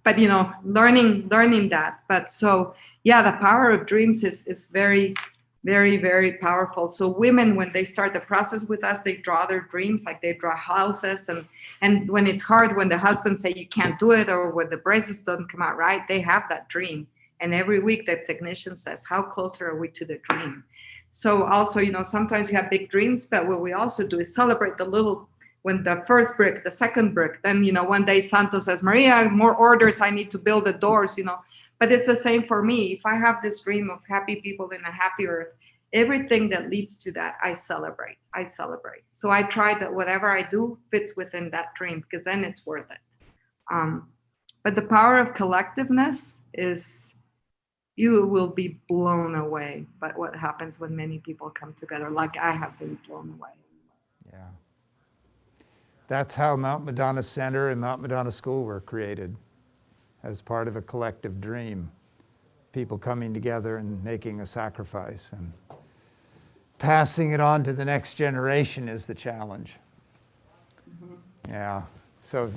but learning that. But so, yeah, the power of dreams is very, very, very powerful. So women, when they start the process with us, they draw their dreams, like they draw houses. And when it's hard, when the husbands say you can't do it, or when the braces don't come out right, they have that dream. And every week the technician says, how close are we to the dream? So also, sometimes you have big dreams, but what we also do is celebrate when the first brick, the second brick, then, one day Santos says, Maria, more orders, I need to build the doors, But it's the same for me. If I have this dream of happy people in a happy earth, everything that leads to that, I celebrate. So I try that whatever I do fits within that dream, because then it's worth it. But the power of collectiveness is, you will be blown away by what happens when many people come together, like I have been blown away. Yeah. That's how Mount Madonna Center and Mount Madonna School were created, as part of a collective dream. People coming together and making a sacrifice, and passing it on to the next generation is the challenge. Mm-hmm. Yeah. So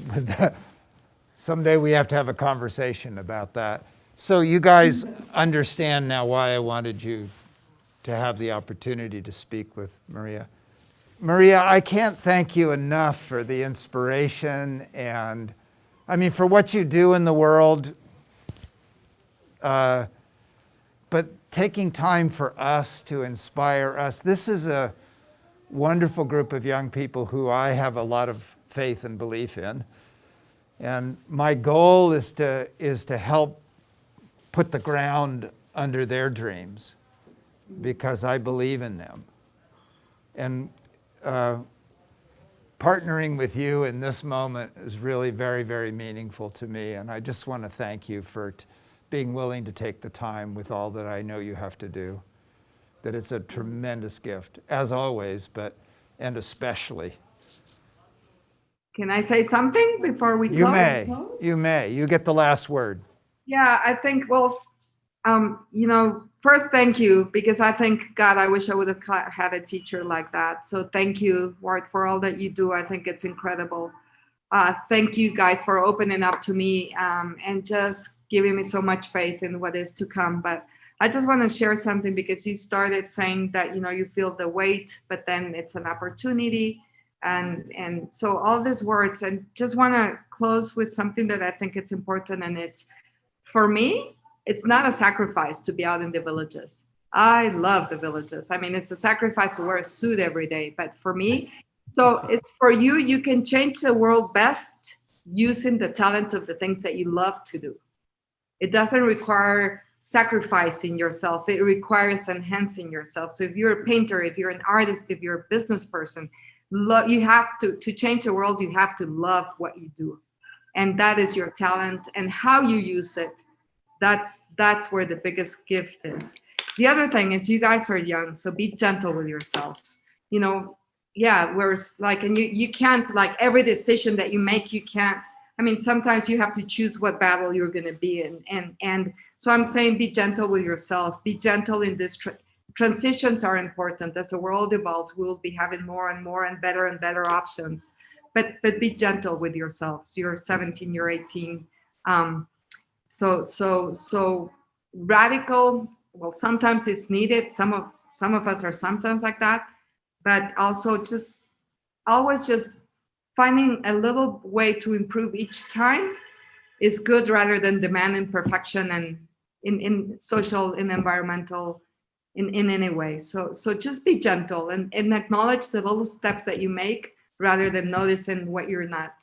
Someday we have to have a conversation about that. So you guys understand now why I wanted you to have the opportunity to speak with Maria. Maria, I can't thank you enough for the inspiration and, I mean, for what you do in the world, but taking time for us to inspire us. This is a wonderful group of young people who I have a lot of faith and belief in. And my goal is to help put the ground under their dreams because I believe in them. And partnering with you in this moment is really very, very meaningful to me. And I just want to thank you for being willing to take the time with all that I know you have to do. That it's a tremendous gift, as always, and especially. Can I say something before we You close? may. You may. You get the last word. Yeah, I think, well, first, thank you, because I think, God, I wish I would have had a teacher like that. So thank you, Ward, for all that you do. I think it's incredible. Thank you guys for opening up to me and just giving me so much faith in what is to come. But I just want to share something because you started saying that, you feel the weight, but then it's an opportunity. And so all these words, and just want to close with something that I think it's important. And it's, for me, it's not a sacrifice to be out in the villages. I love the villages. I mean, it's a sacrifice to wear a suit every day, but for me, so it's for you, you can change the world best using the talents of the things that you love to do. It doesn't require sacrificing yourself. It requires enhancing yourself. So if you're a painter, if you're an artist, if you're a business person, you have to change the world, you have to love what you do. And that is your talent, and how you use it. That's where the biggest gift is. The other thing is you guys are young, so be gentle with yourselves. We're like, and you can't, like, every decision that you make, you can't, I mean, sometimes you have to choose what battle you're going to be in. And so I'm saying be gentle with yourself, be gentle in this. Transitions are important. As the world evolves, we'll be having more and more and better options. But be gentle with yourselves. You're 17, you're 18. So radical. Well, sometimes it's needed. Some of us are sometimes like that. But also just always just finding a little way to improve each time is good, rather than demanding perfection and in social, in environmental, in any way. So just be gentle and acknowledge the little steps that you make, rather than noticing what you're not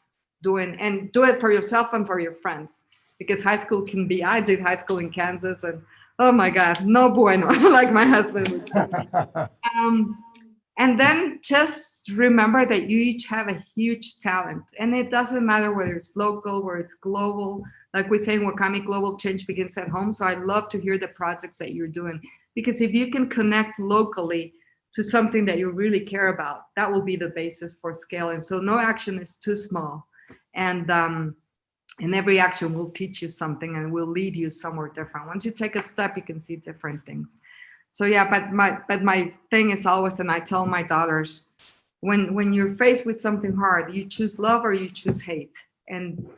doing, and do it for yourself and for your friends. Because high school can be, I did high school in Kansas, and oh my God, no bueno, like my husband would say. And then just remember that you each have a huge talent, and it doesn't matter whether it's local, whether it's global. Like we say in Wakami, global change begins at home. So I'd love to hear the projects that you're doing, because if you can connect locally to something that you really care about, that will be the basis for scaling. So no action is too small, and every action will teach you something and will lead you somewhere different. Once you take a step, you can see different things. So yeah, but my thing is always, and I tell my daughters, when you're faced with something hard, you choose love or you choose hate, and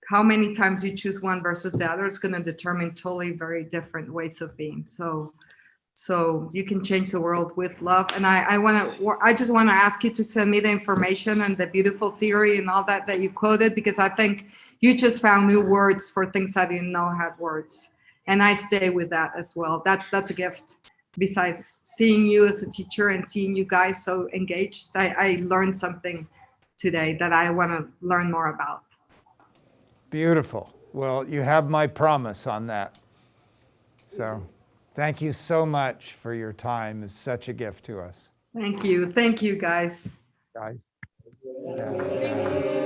how many times you choose one versus the other is going to determine totally very different ways of being. So you can change the world with love. And I just want to ask you to send me the information and the beautiful theory and all that you quoted, because I think you just found new words for things I didn't know had words. And I stay with that as well. That's a gift. Besides seeing you as a teacher and seeing you guys so engaged, I learned something today that I want to learn more about. Beautiful. Well, you have my promise on that. So thank you so much for your time. It's such a gift to us. Thank you. Thank you, guys. Guys. Thank you.